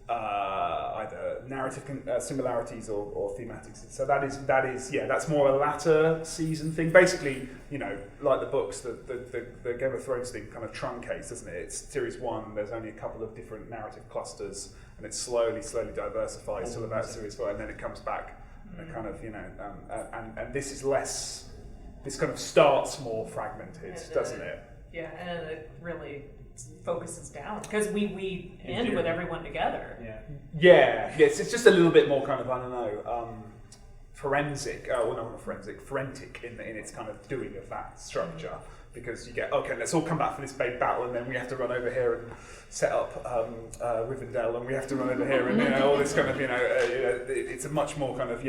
either narrative similarities or thematics. So that's more a latter season thing. Basically, like the books, the Game of Thrones thing kind of truncates, doesn't it? It's series 1, there's only a couple of different narrative clusters, and it slowly diversifies till about series 4, and then it comes back. And kind of, and this is less. This kind of starts more fragmented, doesn't it? Yeah, and it really focuses down because we end with everyone together. Yeah. Yes, it's just a little bit more kind of, I don't know, forensic. Not forensic, forensic in its kind of doing of that structure. because you get, okay, let's all come back for this big battle, and then we have to run over here and set up Rivendell, and we have to run over here, and all this kind of, it's a much more kind of,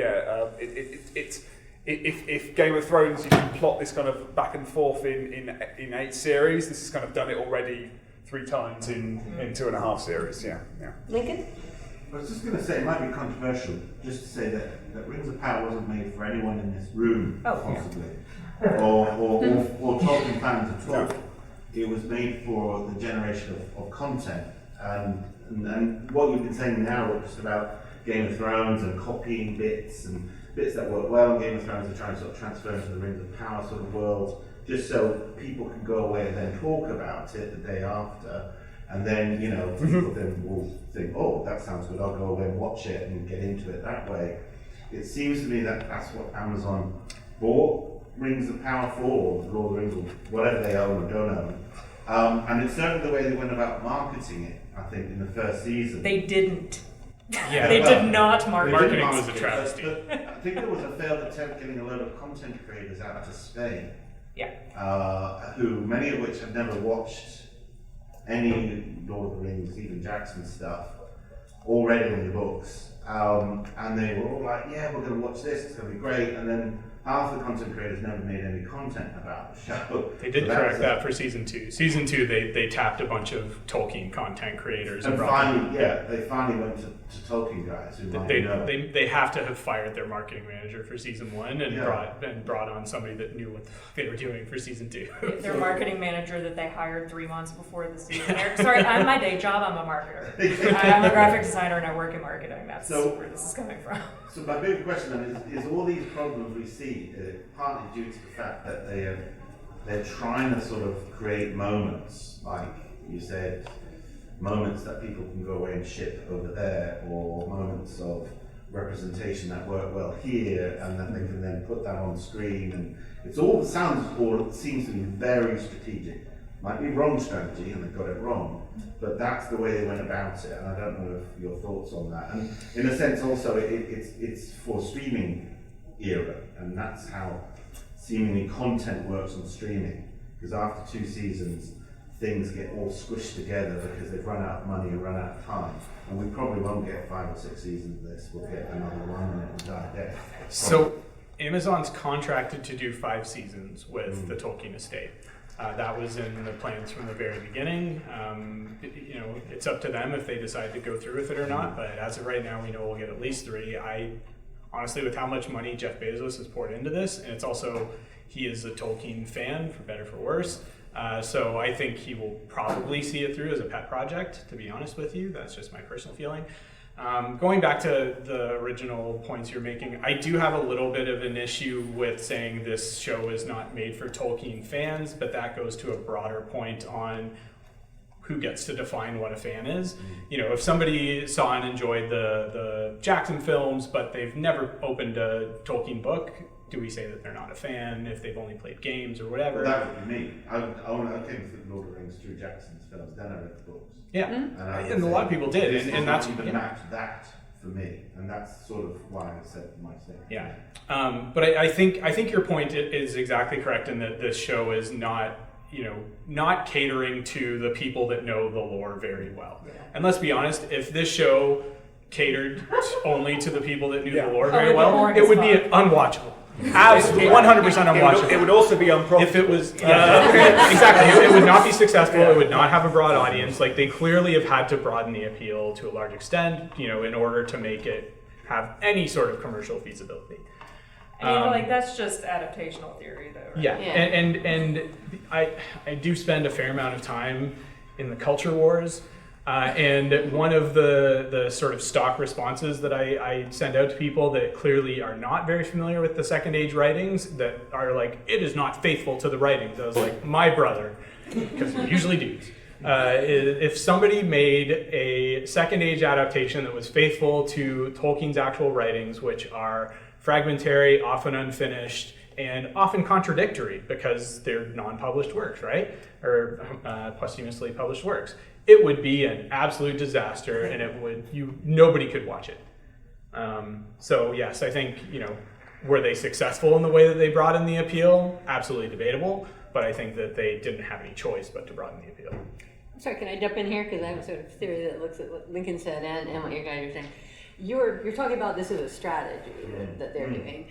if Game of Thrones, you can plot this kind of back and forth in 8 series, this has kind of done it already 3 times in 2.5 series. Yeah. Lincoln? I was just going to say, it might be controversial, just to say that Rings of Power wasn't made for anyone in this room, possibly, or Tolkien fans at all. It was made for the generation of content, and what you've been saying now, just about Game of Thrones and copying bits that work well in Game of Thrones and trying to sort of transfer into the Rings of Power sort of world, just so people can go away and then talk about it the day after. And then, people then will think, oh, that sounds good, I'll go away and watch it and get into it that way. It seems to me that that's what Amazon bought Rings of Power for, or Lord of the Rings, or whatever they own or don't own. And it's certainly the way they went about marketing it, I think, in the first season. They didn't. Yeah, they did not market. Marketing was a travesty. I think there was a failed attempt getting a load of content creators out to Spain. Yeah. Who, many of which have never watched any Lord of the Rings, even Jackson stuff, all read in the books, and they were all like, yeah, we're going to watch this, it's going to be great, and then half the content creators never made any content about the show. They did correct that for season 2. Season 2, they tapped a bunch of Tolkien content creators. And finally, they finally went to Tolkien guys who they have to have fired their marketing manager for season 1 and brought on somebody that knew what they were doing for season 2. Their marketing manager that they hired 3 months before the season aired. Sorry, I'm my day job, I'm a marketer. I'm a graphic designer and I work in marketing. That's where this is coming from. So my big question then is all these problems we see partly due to the fact that they're trying to sort of create moments, like you said, moments that people can go away and ship over there, or moments of representation that work well here, and then they can then put that on screen, and it seems to be very strategic. Might be wrong strategy, and they got it wrong, but that's the way they went about it, and I don't know if your thoughts on that. And in a sense, also, it's for streaming era, and that's how seemingly content works on streaming, because after 2 seasons things get all squished together because they've run out of money and run out of time, and we probably won't get 5 or 6 seasons of this. We'll get another one and it will die dead. So Amazon's contracted to do 5 seasons with the Tolkien estate. That was in the plans from the very beginning. It's up to them if they decide to go through with it or not, but as of right now we know we'll get at least 3. Honestly, with how much money Jeff Bezos has poured into this, and it's also, he is a Tolkien fan, for better for worse, so I think he will probably see it through as a pet project, to be honest with you. That's just my personal feeling. Going back to the original points you're making, I do have a little bit of an issue with saying this show is not made for Tolkien fans, but that goes to a broader point on who gets to define what a fan is. If somebody saw and enjoyed the Jackson films, but they've never opened a Tolkien book, do we say that they're not a fan if they've only played games or whatever? Well, that would be me. I came to Lord of the Rings through Jackson's films, then I read the books. Yeah, and a lot of people did, and that's even match that for me, and that's sort of why I said my thing. Yeah, but I think your point is exactly correct in that this show is not catering to the people that know the lore very well. Yeah. And let's be honest, if this show catered only to the people that knew the lore very well, it would be unwatchable. Absolutely, 100% unwatchable. It would also be unprofitable. If it was, exactly, it would not be successful. It would not have a broad audience. Like, they clearly have had to broaden the appeal to a large extent, in order to make it have any sort of commercial feasibility. That's just adaptational theory, though. Right? Yeah. And I do spend a fair amount of time in the culture wars, and one of the sort of stock responses that I send out to people that clearly are not very familiar with the Second Age writings, that are like, it is not faithful to the writings. I was like, my brother, because we usually do. If somebody made a Second Age adaptation that was faithful to Tolkien's actual writings, which are fragmentary, often unfinished, and often contradictory because they're non-published works, right? Or posthumously published works. It would be an absolute disaster, and nobody could watch it. So yes, I think, were they successful in the way that they brought in the appeal? Absolutely debatable. but I think that they didn't have any choice but to broaden the appeal. Sorry, can I jump in here? Because I have a sort of theory that looks at what Lincoln said and what you guys are saying. You're talking about this as a strategy that they're doing.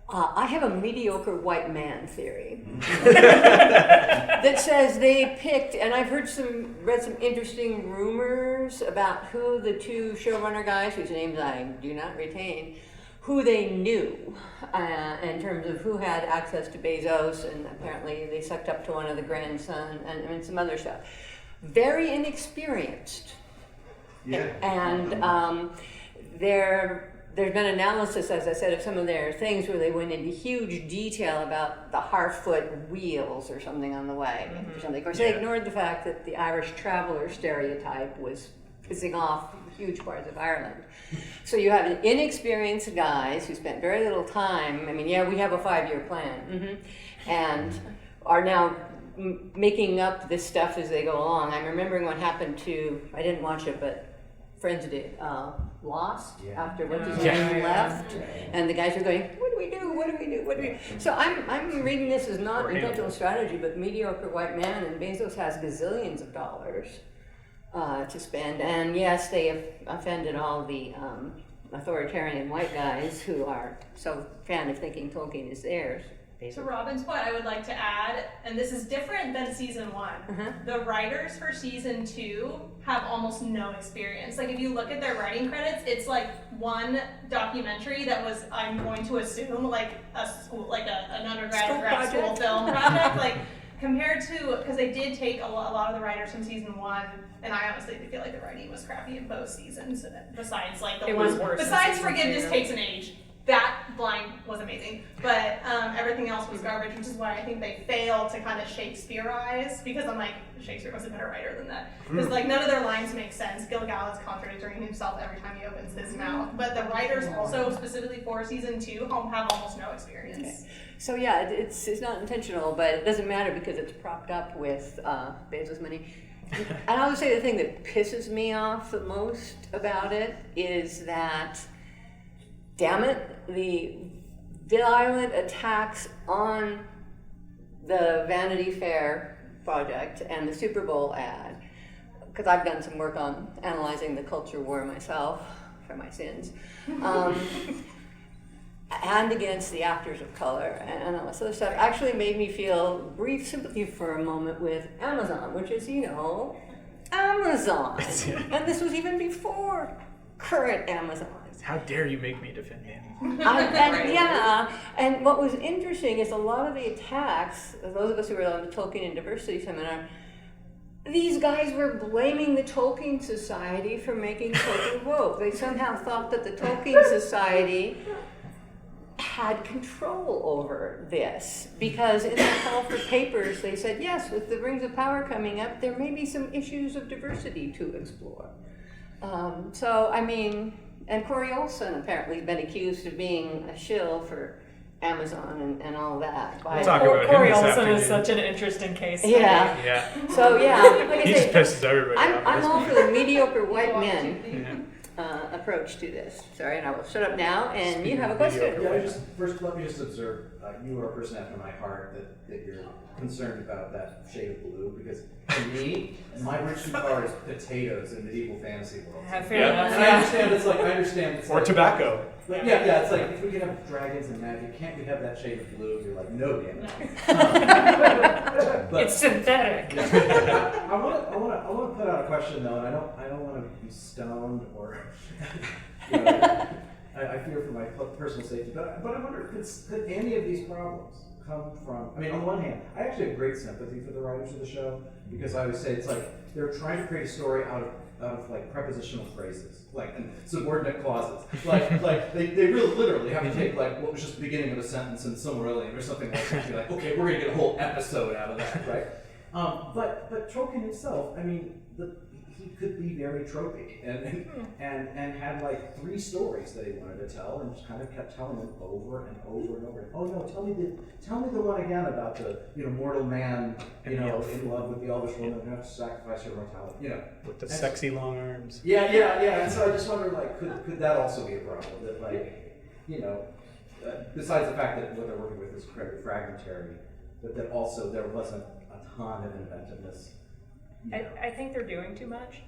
I have a mediocre white man theory that says they picked, and I've read some interesting rumors about who the two showrunner guys, whose names I do not retain, who they knew in terms of who had access to Bezos, and apparently they sucked up to one of the grandson and some other stuff. Very inexperienced. Yeah. And there's been analysis, as I said, of some of their things where they went into huge detail about the Harfoot wheels or something on the way. Or something. Of course, they ignored the fact that the Irish traveler stereotype was pissing off huge parts of Ireland. So you have inexperienced guys who spent very little time. I mean, yeah, we have a 5-year plan, and are now making up this stuff as they go along. I'm remembering what happened to, I didn't watch it, but friends did, Lost, after what's his name left, and the guys were going, what do we do, what do we do, what do we do? So I'm reading this as not intentional strategy, but mediocre white man, and Bezos has gazillions of dollars to spend, and yes, they have offended all the authoritarian white guys who are so fan of thinking Tolkien is theirs. To Robin's point, I would like to add, and this is different than season 1. The writers for season 2 have almost no experience. Like if you look at their writing credits, it's like one documentary that was, I'm going to assume, like a school, like an undergrad grad school film project. Like compared to, because they did take a lot of the writers from season 1, and I honestly feel like the writing was crappy in both seasons. Besides, like the one, besides Forgiveness Takes an Age. That blind was amazing, but everything else was garbage, which is why I think they fail to kind of Shakespeareize, because I'm like, Shakespeare was a better writer than that. Because like none of their lines make sense. Gilgalad is contradicting himself every time he opens his mouth. But the writers also, specifically for season 2, have almost no experience. Okay. So yeah, it's not intentional, but it doesn't matter because it's propped up with Bezos money. And I would say the thing that pisses me off the most about it is that, damn it, the violent attacks on the Vanity Fair project and the Super Bowl ad, because I've done some work on analyzing the culture war myself for my sins, and against the actors of color and all this other stuff, actually made me feel brief sympathy for a moment with Amazon, which is, you know, Amazon. And this was even before current Amazon. How dare you make me defend him? And what was interesting is a lot of the attacks, those of us who were on the Tolkien and Diversity Seminar, these guys were blaming the Tolkien Society for making Tolkien woke. They somehow thought that the Tolkien Society had control over this, because in the call for papers they said, yes, with the Rings of Power coming up, there may be some issues of diversity to explore. So, I mean, and Corey Olsen apparently has been accused of being a shill for Amazon and all that. We'll talk about him Corey this Olsen afternoon. is such an interesting case study. Yeah. So yeah, like I He say, just pisses everybody off. I'm all for the mediocre white men approach to this. Sorry, and I will shut up now. And you have a question. Yeah, let me just observe. You are a person after my heart that you're concerned about that shade of blue, because to me, my bridge too far is potatoes in medieval fantasy world. Fair enough. And I understand it's Or like, tobacco. But yeah, it's like, if we can have dragons and magic, can't we have that shade of blue? You're like, no, damn it. But It's synthetic. I want to put out a question though, and I don't want to be stoned or, you know, I fear for my personal safety. But I wonder, could any of these problems come from? I mean, on the one hand, I actually have great sympathy for the writers of the show, because I always say it's like they're trying to create a story out of like prepositional phrases, like and subordinate clauses, like they really literally have to take like what was just the beginning of a sentence in Silmarillion or something like that, and be like, okay, we're gonna get a whole episode out of that, right? But Tolkien himself, I mean, he could be very tropey and had like 3 stories that he wanted to tell, and just kind of kept telling them over and over and over. Oh no, tell me the one again about the mortal man in love with the elvish woman who has to sacrifice her mortality, With the sexy long arms. Yeah. And so I just wonder, like, could that also be a problem? That, like, besides the fact that what they're working with is incredibly fragmentary, but that also there wasn't a ton of inventiveness. I think they're doing too much.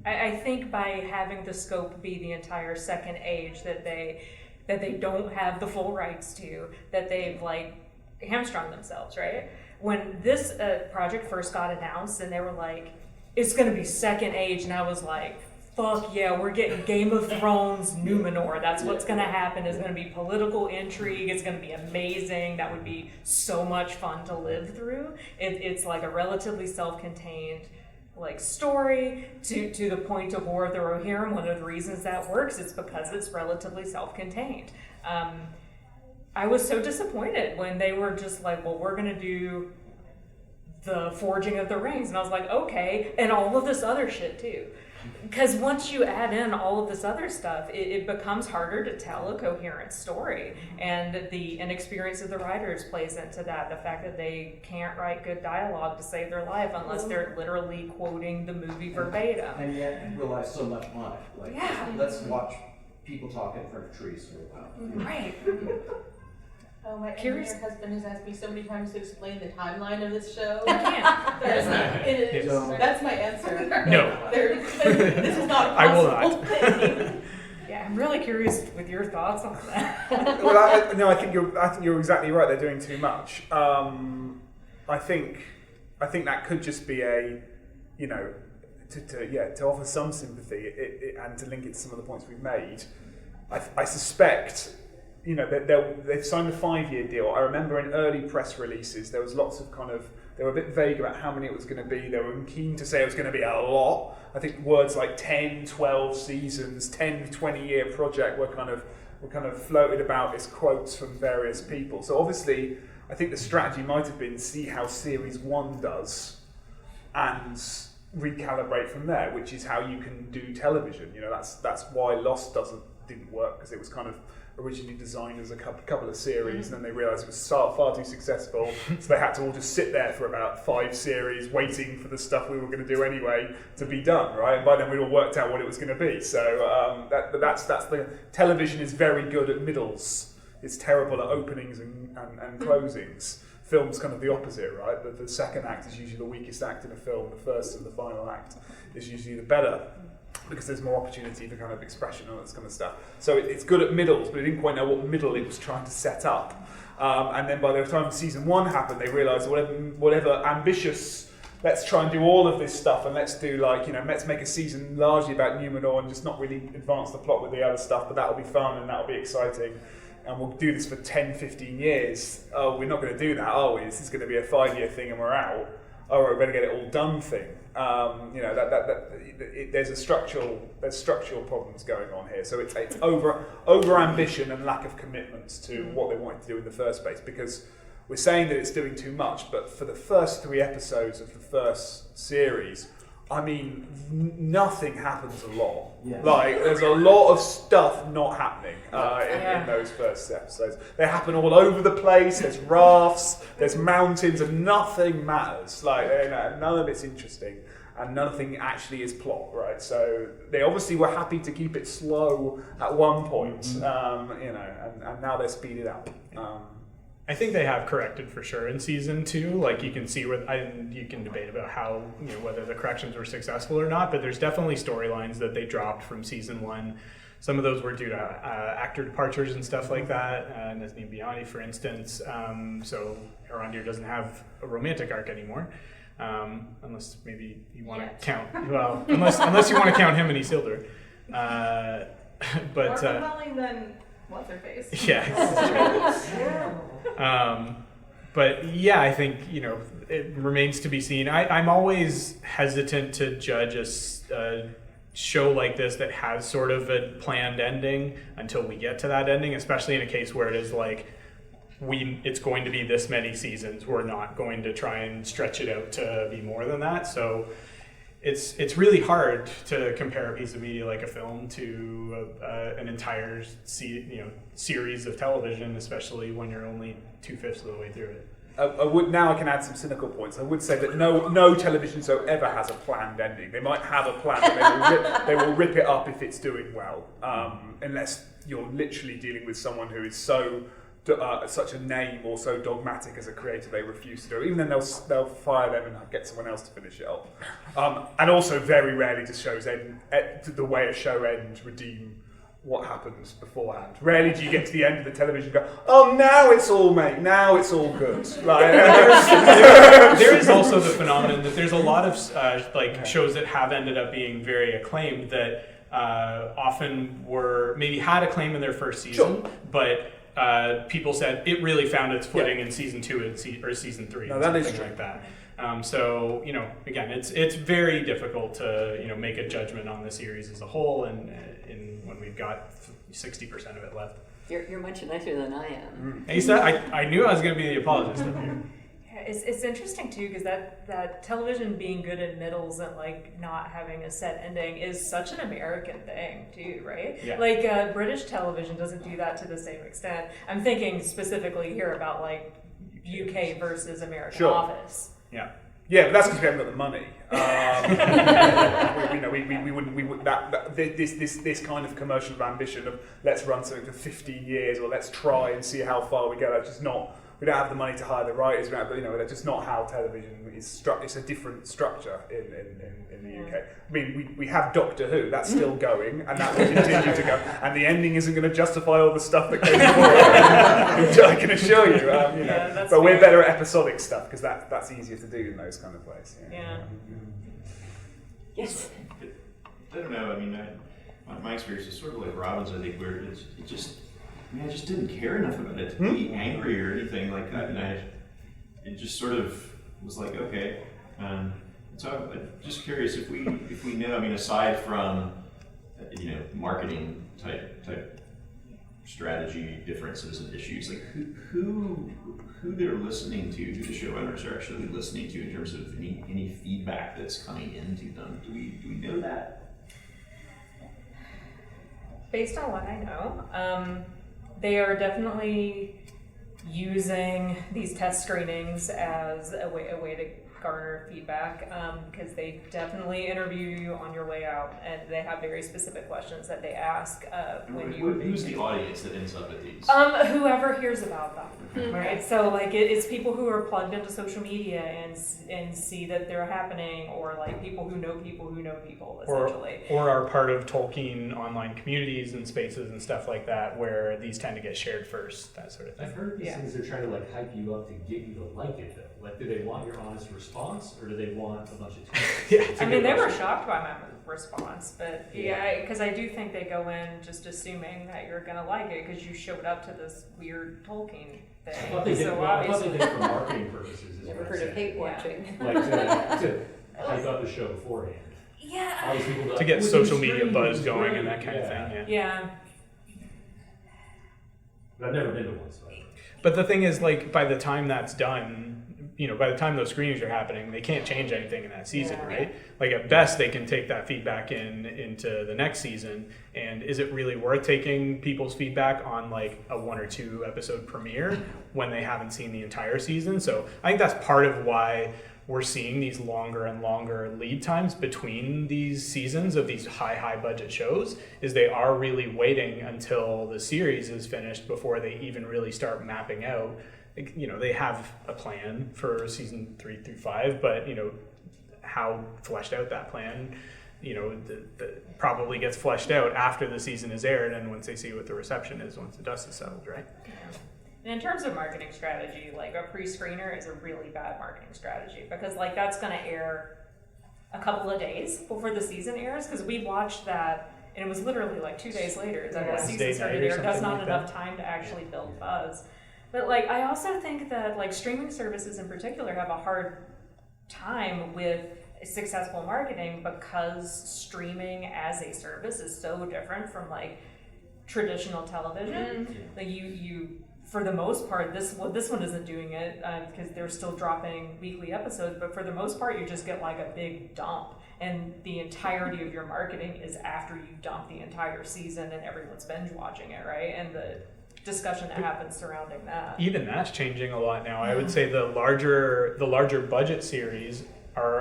I think by having the scope be the entire second age that they don't have the full rights to, that they've like hamstrung themselves, right? When this project first got announced and they were like, it's gonna be second age, and I was like, fuck yeah, we're getting Game of Thrones Numenor. That's what's gonna happen. It's gonna be political intrigue. It's gonna be amazing. That would be so much fun to live through. It's like a relatively self-contained like story to the point of War of the Rohirrim. One of the reasons that works is because it's relatively self-contained. I was so disappointed when they were just like, well, we're gonna do the Forging of the Rings, and I was like, okay, and all of this other shit too. Because once you add in all of this other stuff, it becomes harder to tell a coherent story. And the inexperience of the writers plays into that. The fact that they can't write good dialogue to save their life unless they're literally quoting the movie verbatim. And yet you rely so much on it. Like, let's watch people talk in front of trees for a while. Right. Oh, my engineer husband has asked me so many times to explain the timeline of this show. I can't. That's my answer. No. This is not a I will possible thing. Yeah, I'm really curious with your thoughts on that. Well, I think you're exactly right. They're doing too much. I think that could just be to offer some sympathy and to link it to some of the points we've made. I suspect. They've signed a 5-year deal. I remember in early press releases, there was lots of they were a bit vague about how many it was going to be. They were keen to say it was going to be a lot. I think words like 10, 12 seasons, 10, 20-year project were kind of floated about as quotes from various people. So obviously, I think the strategy might have been see how series 1 does and recalibrate from there, which is how you can do television. That's why Lost didn't work, because it was kind of originally designed as a couple of series, and then they realised it was far too successful, so they had to all just sit there for about 5 series waiting for the stuff we were going to do anyway to be done, right? And by then we'd all worked out what it was going to be. So that's the television is very good at middles. It's terrible at openings and closings. Film's kind of the opposite, right? The second act is usually the weakest act in a film. The first and the final act is usually the better, because there's more opportunity for kind of expression and all this kind of stuff. So it's good at middles, but it didn't quite know what middle it was trying to set up. And then by the time season 1 happened, they realised whatever ambitious, let's try and do all of this stuff, and let's do let's make a season largely about Numenor and just not really advance the plot with the other stuff, but that'll be fun and that'll be exciting. And we'll do this for 10, 15 years. Oh, we're not going to do that, are we? This is going to be a 5-year thing and we're out. Oh, we're going to get it all done thing. There's structural problems going on here. So it's over ambition and lack of commitments to what they wanted to do in the first place. Because we're saying that it's doing too much, but for the first 3 episodes of the first series, I mean, nothing happens a lot. Yeah. Like, there's a lot of stuff not happening in those first episodes. They happen all over the place. There's rafts, there's mountains, and nothing matters. Like, none of it's interesting, and nothing actually is plot, right? So they obviously were happy to keep it slow at one point, and now they're speeded up. I think they have corrected for sure in season 2. Like, you can see you can debate about how, whether the corrections were successful or not, but there's definitely storylines that they dropped from season 1. Some of those were due to actor departures and stuff like that. Nazneen Biani, for instance. So Arondir doesn't have a romantic arc anymore, unless maybe you want to count. Well, unless you want to count him and Isildur. But more compelling than what's her face. Yeah. But yeah, I think it remains to be seen. I'm always hesitant to judge a show like this that has sort of a planned ending until we get to that ending, especially in a case where it is like it's going to be this many seasons. We're not going to try and stretch it out to be more than that. So it's really hard to compare a piece of media like a film to an entire series of television, especially when you're only 2/5 of the way through it. Now I can add some cynical points. I would say that no television show ever has a planned ending. They might have a plan, but they will rip it up if it's doing well, unless you're literally dealing with someone who is so such a name or so dogmatic as a creator, they refuse to do it. Even then, they'll fire them and get someone else to finish it off. And also, very rarely does shows end the way a show ends redeem what happens beforehand. Rarely do you get to the end of the television and go, oh, now it's all good. Like, there is also the phenomenon that there's a lot of shows that have ended up being very acclaimed that often maybe had acclaim in their first season, but people said it really found its footing in season 2 or season 3, no, that is something like that. So again, it's very difficult to make a judgment on the series as a whole, and when we've got 60% of it left. You're much nicer than I am. And he said, I knew I was going to be the apologist up here. It's interesting too, because that television being good at middles and like not having a set ending is such an American thing too, right? Yeah. Like British television doesn't do that to the same extent. I'm thinking specifically here about like UK versus American Office. Yeah. Yeah, but that's because we haven't got the money. We would this kind of commercial ambition of let's run something for 15 years or let's try and see how far we go. That's just not. We don't have the money to hire the writers. That's just not how television is. It's a different structure in the UK. I mean, we have Doctor Who. That's still going, and that will continue to go. And the ending isn't going to justify all the stuff that came before. I can assure you. But we're better at episodic stuff because that's easier to do in those kind of ways. Yeah. Yes. I don't know. I mean, my experience is sort of like Robin's. I think where I just didn't care enough about it to be angry or anything like that, and it just sort of was like, okay. So I'm just curious if we know. I mean, aside from marketing type strategy differences and issues, like who they're listening to, who the showrunners are actually listening to in terms of any feedback that's coming into them. Do we know that? Based on what I know, they are definitely using these test screenings as a way to garner feedback, because they definitely interview you on your way out, and they have very specific questions that they ask when you. Who's the audience that ends up at these? Whoever hears about them, right? So like it's people who are plugged into social media and see that they're happening, or like people who know people essentially, or are part of Tolkien online communities and spaces and stuff like that, where these tend to get shared first, that sort of thing. I've heard these things are trying to like hype you up to get you to like it though. Like, do they want your honest response, or do they want a bunch of text? I mean, they were shocked by my response, but because I do think they go in just assuming that you're gonna like it because you showed up to this weird Tolkien thing. I thought they did it for marketing purposes. Never heard of hate watching. Like to hype up the show beforehand. Yeah. To get social media buzz going and that kind of thing. Yeah. But I've never been to one, so. But the thing is, like, by the time that's done, by the time those screenings are happening, they can't change anything in that season, right? Like, at best, they can take that feedback into the next season. And is it really worth taking people's feedback on, like, a 1 or 2 episode premiere when they haven't seen the entire season? So I think that's part of why we're seeing these longer and longer lead times between these seasons of these high budget shows, is they are really waiting until the series is finished before they even really start mapping out. They have a plan for season 3 through 5, but how fleshed out that plan, probably gets fleshed out after the season is aired and once they see what the reception is, once the dust is settled, right? Yeah. And in terms of marketing strategy, like a pre-screener is a really bad marketing strategy, because like that's going to air a couple of days before the season airs, because we watched that and it was literally like 2 days later that the season started airing. That's not enough time to actually build buzz. But like I also think that like streaming services in particular have a hard time with successful marketing, because streaming as a service is so different from like traditional television. Like you for the most part, this one isn't doing it because they're still dropping weekly episodes, but for the most part, you just get like a big dump, and the entirety of your marketing is after you dump the entire season and everyone's binge watching it, right? And the discussion that happens surrounding that. Even that's changing a lot now. I would say the larger budget series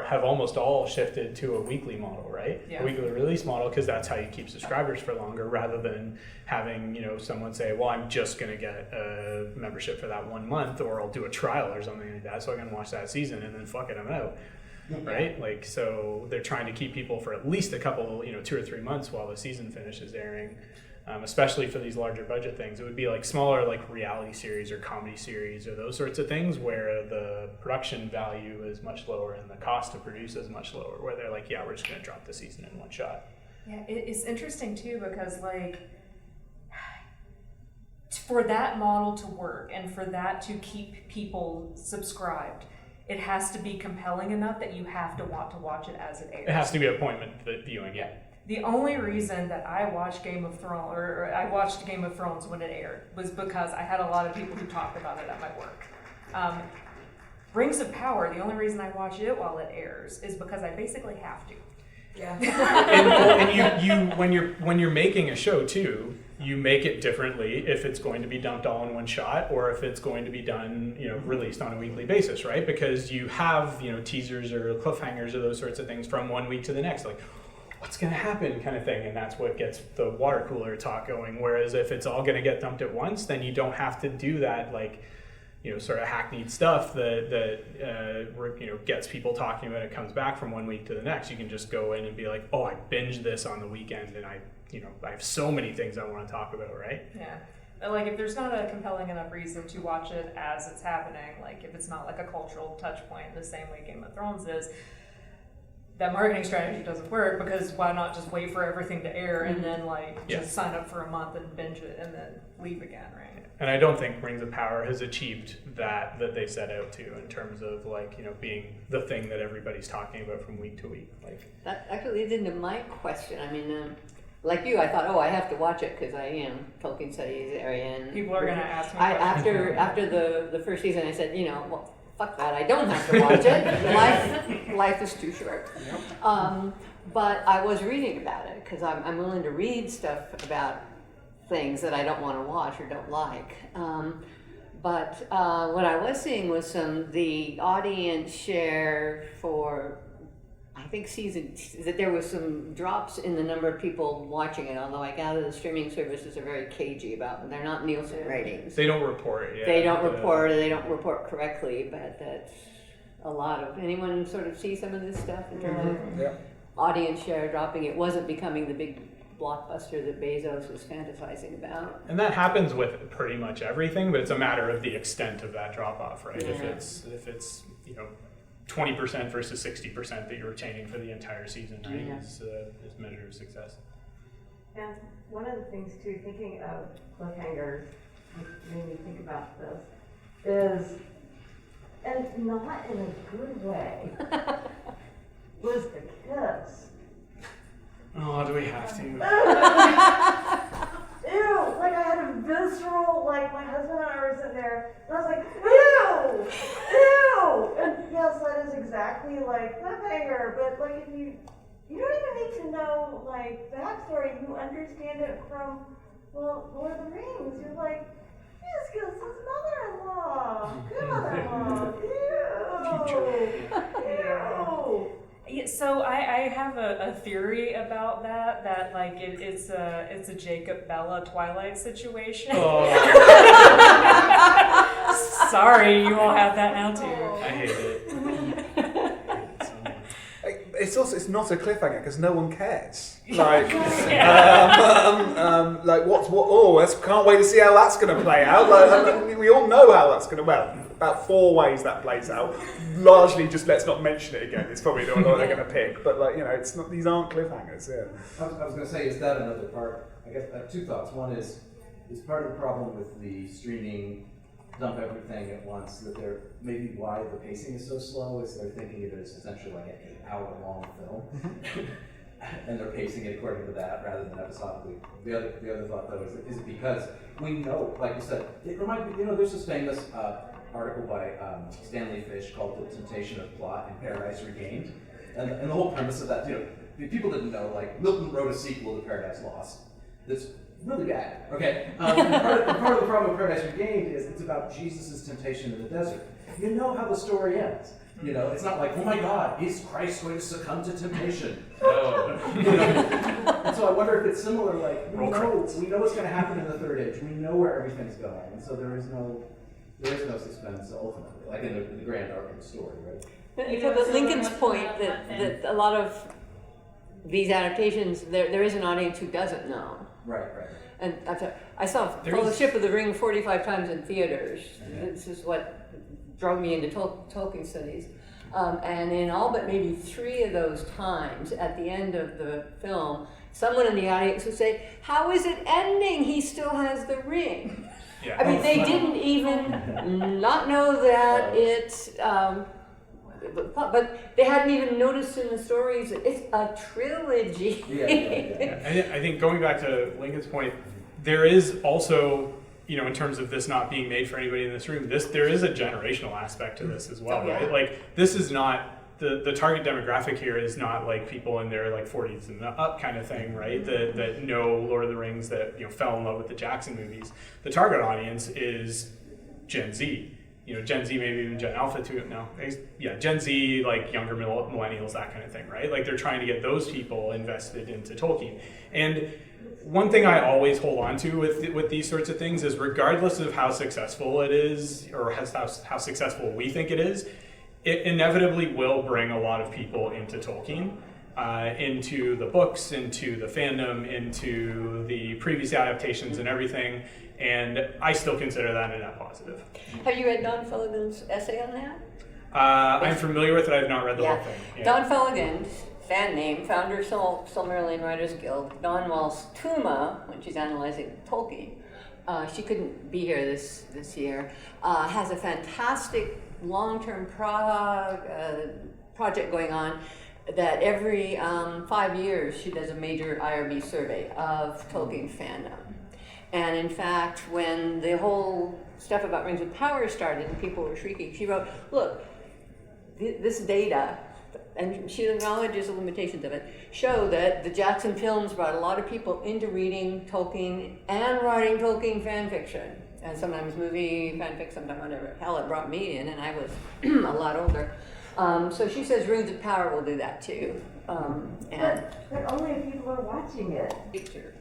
have almost all shifted to a weekly model, right? Yeah. A weekly release model, because that's how you keep subscribers for longer, rather than having, you know, someone say, well, I'm just going to get a membership for that 1 month, or I'll do a trial or something like that, so I can watch that season, and then fuck it, I'm out. Right? Like, so they're trying to keep people for at least a couple, 2 or 3 months while the season finishes airing. Especially for these larger budget things. It would be like smaller, like reality series or comedy series or those sorts of things where the production value is much lower and the cost to produce is much lower, where they're like, yeah, we're just going to drop the season in one shot. Yeah, it's interesting too, because like, for that model to work and for that to keep people subscribed, it has to be compelling enough that you have to want to watch it as it airs. It has to be appointment viewing, yeah. The only reason that I watched Game of Thrones, or I watched Game of Thrones when it aired, was because I had a lot of people who talked about it at my work. Rings of Power, the only reason I watch it while it airs is because I basically have to. Yeah. and you when you're making a show too, you make it differently if it's going to be dumped all in one shot, or if it's going to be done, released on a weekly basis, right? Because you have, teasers or cliffhangers or those sorts of things from 1 week to the next, like, what's going to happen kind of thing, and that's what gets the water cooler talk going. Whereas if it's all going to get dumped at once, then you don't have to do that, like, sort of hackneyed stuff that gets people talking when it comes back from 1 week to the next. You can just go in and be like, oh, I binged this on the weekend, and I have so many things I want to talk about, right? Yeah. Like, if there's not a compelling enough reason to watch it as it's happening, like if it's not like a cultural touch point the same way Game of Thrones is, that marketing strategy doesn't work, because why not just wait for everything to air and then just sign up for a month and binge it and then leave again, right? And I don't think Rings of Power has achieved that they set out to, in terms of being the thing that everybody's talking about from week to week. That actually leads into my question. I mean, like you, I thought, I have to watch it because I am Tolkien Studies area. And people are going to ask me after the first season, I said, well, fuck that, I don't have to watch it. Life is too short. Yep. But I was reading about it because I'm willing to read stuff about things that I don't want to watch or don't like. But what I was seeing was the audience share for, I think that there was some drops in the number of people watching it, although I gather the streaming services are very cagey about them. They're not Nielsen ratings. They don't report, yeah. They don't report correctly, but that's a lot of, anyone sort of see some of this stuff in terms of audience share dropping? It wasn't becoming the big blockbuster that Bezos was fantasizing about. And that happens with pretty much everything, but it's a matter of the extent of that drop off, right? Yeah. If it's 20% versus 60% that you're retaining for the entire season, right? Is measure of success. And one of the things too, thinking of cliffhangers, made me think about this, is, and not in a good way, was the kiss. Oh, do we have to? Ew, like I had a visceral, like my husband and I were sitting there, and I was like, ew, ew. And yes, that is exactly like cliffhanger, but like if you don't even need to know like backstory, you understand it from, well, Lord of the Rings. You're like, Jesus kills his mother-in-law. Good mother-in-law. Ew. Ew. Yeah, so I have a theory about that like it's a Jacob Bella Twilight situation. Oh. Sorry, you all have that now too. I hate it. It's not a cliffhanger because no one cares. Yeah. Can't wait to see how that's going to play out. We all know how that's going to. Well, about 4 ways that plays out. Largely, just let's not mention it again. It's probably the one they're going to pick. But it's not. These aren't cliffhangers. Yeah. I was going to say, is that another part? I guess I have 2 thoughts. One is part of the problem with the streaming dump everything at once, that they're maybe why the pacing is so slow is they're thinking of it as essentially like an 8-hour-long film, and they're pacing it according to that rather than episodically. The other thought though is it because we know, like you said, it reminds me. There's this famous article by Stanley Fish called "The Temptation of Plot in Paradise Regained," and the whole premise of that, people didn't know, like Milton wrote a sequel to Paradise Lost that's really bad. Okay, part of the problem with Paradise Regained is it's about Jesus' temptation in the desert. You know how the story ends. You know, it's not like, oh my God, is Christ going to succumb to temptation? No. You know? And so I wonder if it's similar, like, we know what's going to happen in the third age. We know where everything's going. And so there is no suspense ultimately, like in the grand arc of the story, right? But Lincoln's point that a lot of these adaptations, there is an audience who doesn't know. Right. And I saw Fellowship of the Ring 45 times in theaters. This is what drove me into Tolkien studies. And in all but maybe 3 of those times, at the end of the film, someone in the audience would say, "How is it ending? He still has the ring." Yeah. I mean, they didn't even not know that it's... but they hadn't even noticed in the stories that it's a trilogy. And I think going back to Lincoln's point, there is also, in terms of this not being made for anybody in this room, there is a generational aspect to this as well, right? Like, this is not, the target demographic here is not like people in their like 40s and up kind of thing, right? That know Lord of the Rings, that fell in love with the Jackson movies. The target audience is Gen Z. Gen Z, maybe even Gen Alpha too. Gen Z, like younger millennials, that kind of thing, right? Like, they're trying to get those people invested into Tolkien. And one thing I always hold on to with these sorts of things is, regardless of how successful it is, or how successful we think it is, it inevitably will bring a lot of people into Tolkien, into the books, into the fandom, into the previous adaptations and everything. And I still consider that a net positive. Have you read Don Felligan's essay on that? I'm familiar with it. I have not read the whole thing. Yeah. Don Felligan, fan name, founder of Silmarillion Writers Guild. Don Wall's Tuma, when she's analyzing Tolkien, she couldn't be here this year, has a fantastic long-term project going on that every 5 years she does a major IRB survey of Tolkien fandom. And in fact, when the whole stuff about Rings of Power started and people were shrieking, she wrote, look, this data, and she acknowledges the limitations of it, show that the Jackson films brought a lot of people into reading Tolkien and writing Tolkien fan fiction. And sometimes movie fanfic, sometimes whatever. Hell, it brought me in, and I was a lot older. So she says Rings of Power will do that too. But only if people are watching it.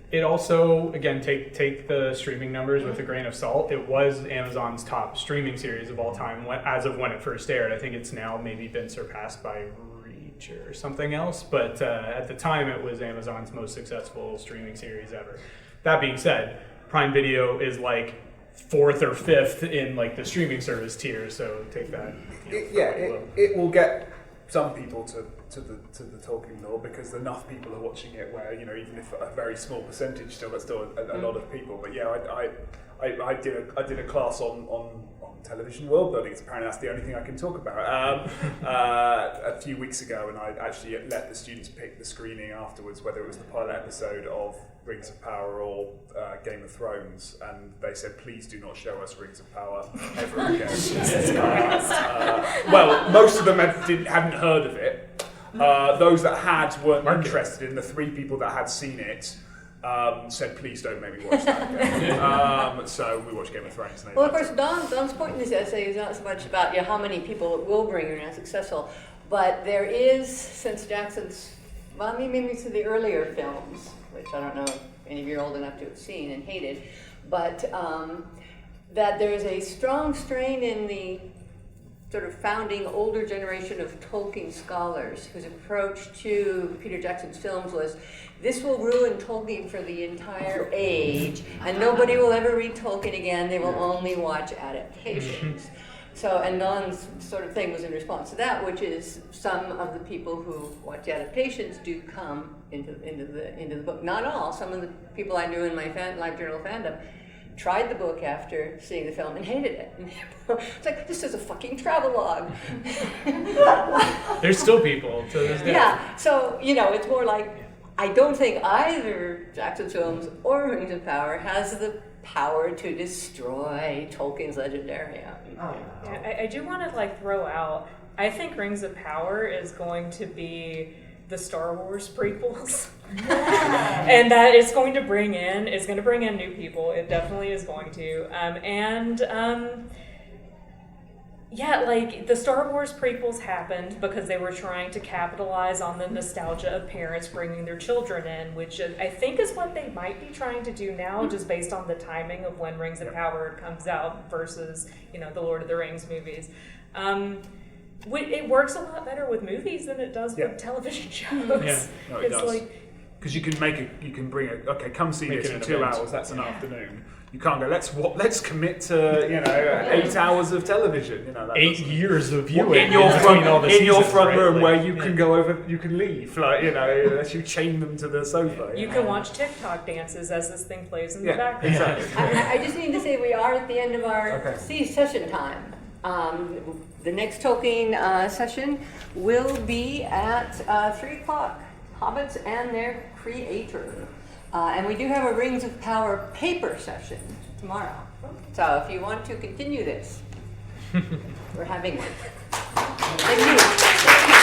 It also, again, take the streaming numbers with a grain of salt. It was Amazon's top streaming series of all time as of when it first aired. I think it's now maybe been surpassed by Reach or something else, but at the time it was Amazon's most successful streaming series ever. That being said, Prime Video is like 4th or 5th in like the streaming service tier, so take that. It will get some people to the Tolkien lore, because enough people are watching it where, even if a very small percentage, still that's still a lot of people. But yeah, I did a class on television world building. Apparently that's the only thing I can talk about. A few weeks ago, and I actually let the students pick the screening afterwards, whether it was the pilot episode of Rings of Power or Game of Thrones, and they said, please do not show us Rings of Power ever again. Well, most of them hadn't heard of it. Those that had weren't interested in. The 3 people that had seen it said, please don't make me watch that again. So we watched Game of Thrones. Well, of course, Don's point in this essay is not so much about how many people it will bring or not successful, but there is, since Jackson's, maybe to the earlier films, which I don't know if any of you are old enough to have seen and hated, but that there is a strong strain in the sort of founding older generation of Tolkien scholars whose approach to Peter Jackson's films was, this will ruin Tolkien for the entire age, and nobody will ever read Tolkien again, they will only watch adaptations. So, and Don's sort of thing was in response to that, which is some of the people who watch adaptations do come into the book. Not all. Some of the people I knew in my live journal fandom tried the book after seeing the film and hated it. It's like, this is a fucking travelogue. There's still people to this day. Yeah, so, it's more like, I don't think either Jackson's films or Rings of Power has the power to destroy Tolkien's legendarium. Yeah, I do want to throw out, I think Rings of Power is going to be the Star Wars prequels. And that it's going to bring in new people. It definitely is going to. Yeah, like the Star Wars prequels happened because they were trying to capitalize on the nostalgia of parents bringing their children in, which I think is what they might be trying to do now, just based on the timing of when Rings of Power comes out versus, the Lord of the Rings movies. It works a lot better with movies than it does with television shows. Yeah, no, it does. Because you can bring come see this in 2 hours. That's an afternoon. You can't go. Let's commit to 8 hours of television. 8 years of viewing in your front right? room where you can go over. You can leave. Unless you chain them to the sofa. You can watch TikTok dances as this thing plays in the background. Exactly. I just need to say we are at the end of our session time. The next Tolkien session will be at 3 o'clock. Hobbits and their creator. And we do have a Rings of Power paper session tomorrow. So if you want to continue this, we're having one. Thank you.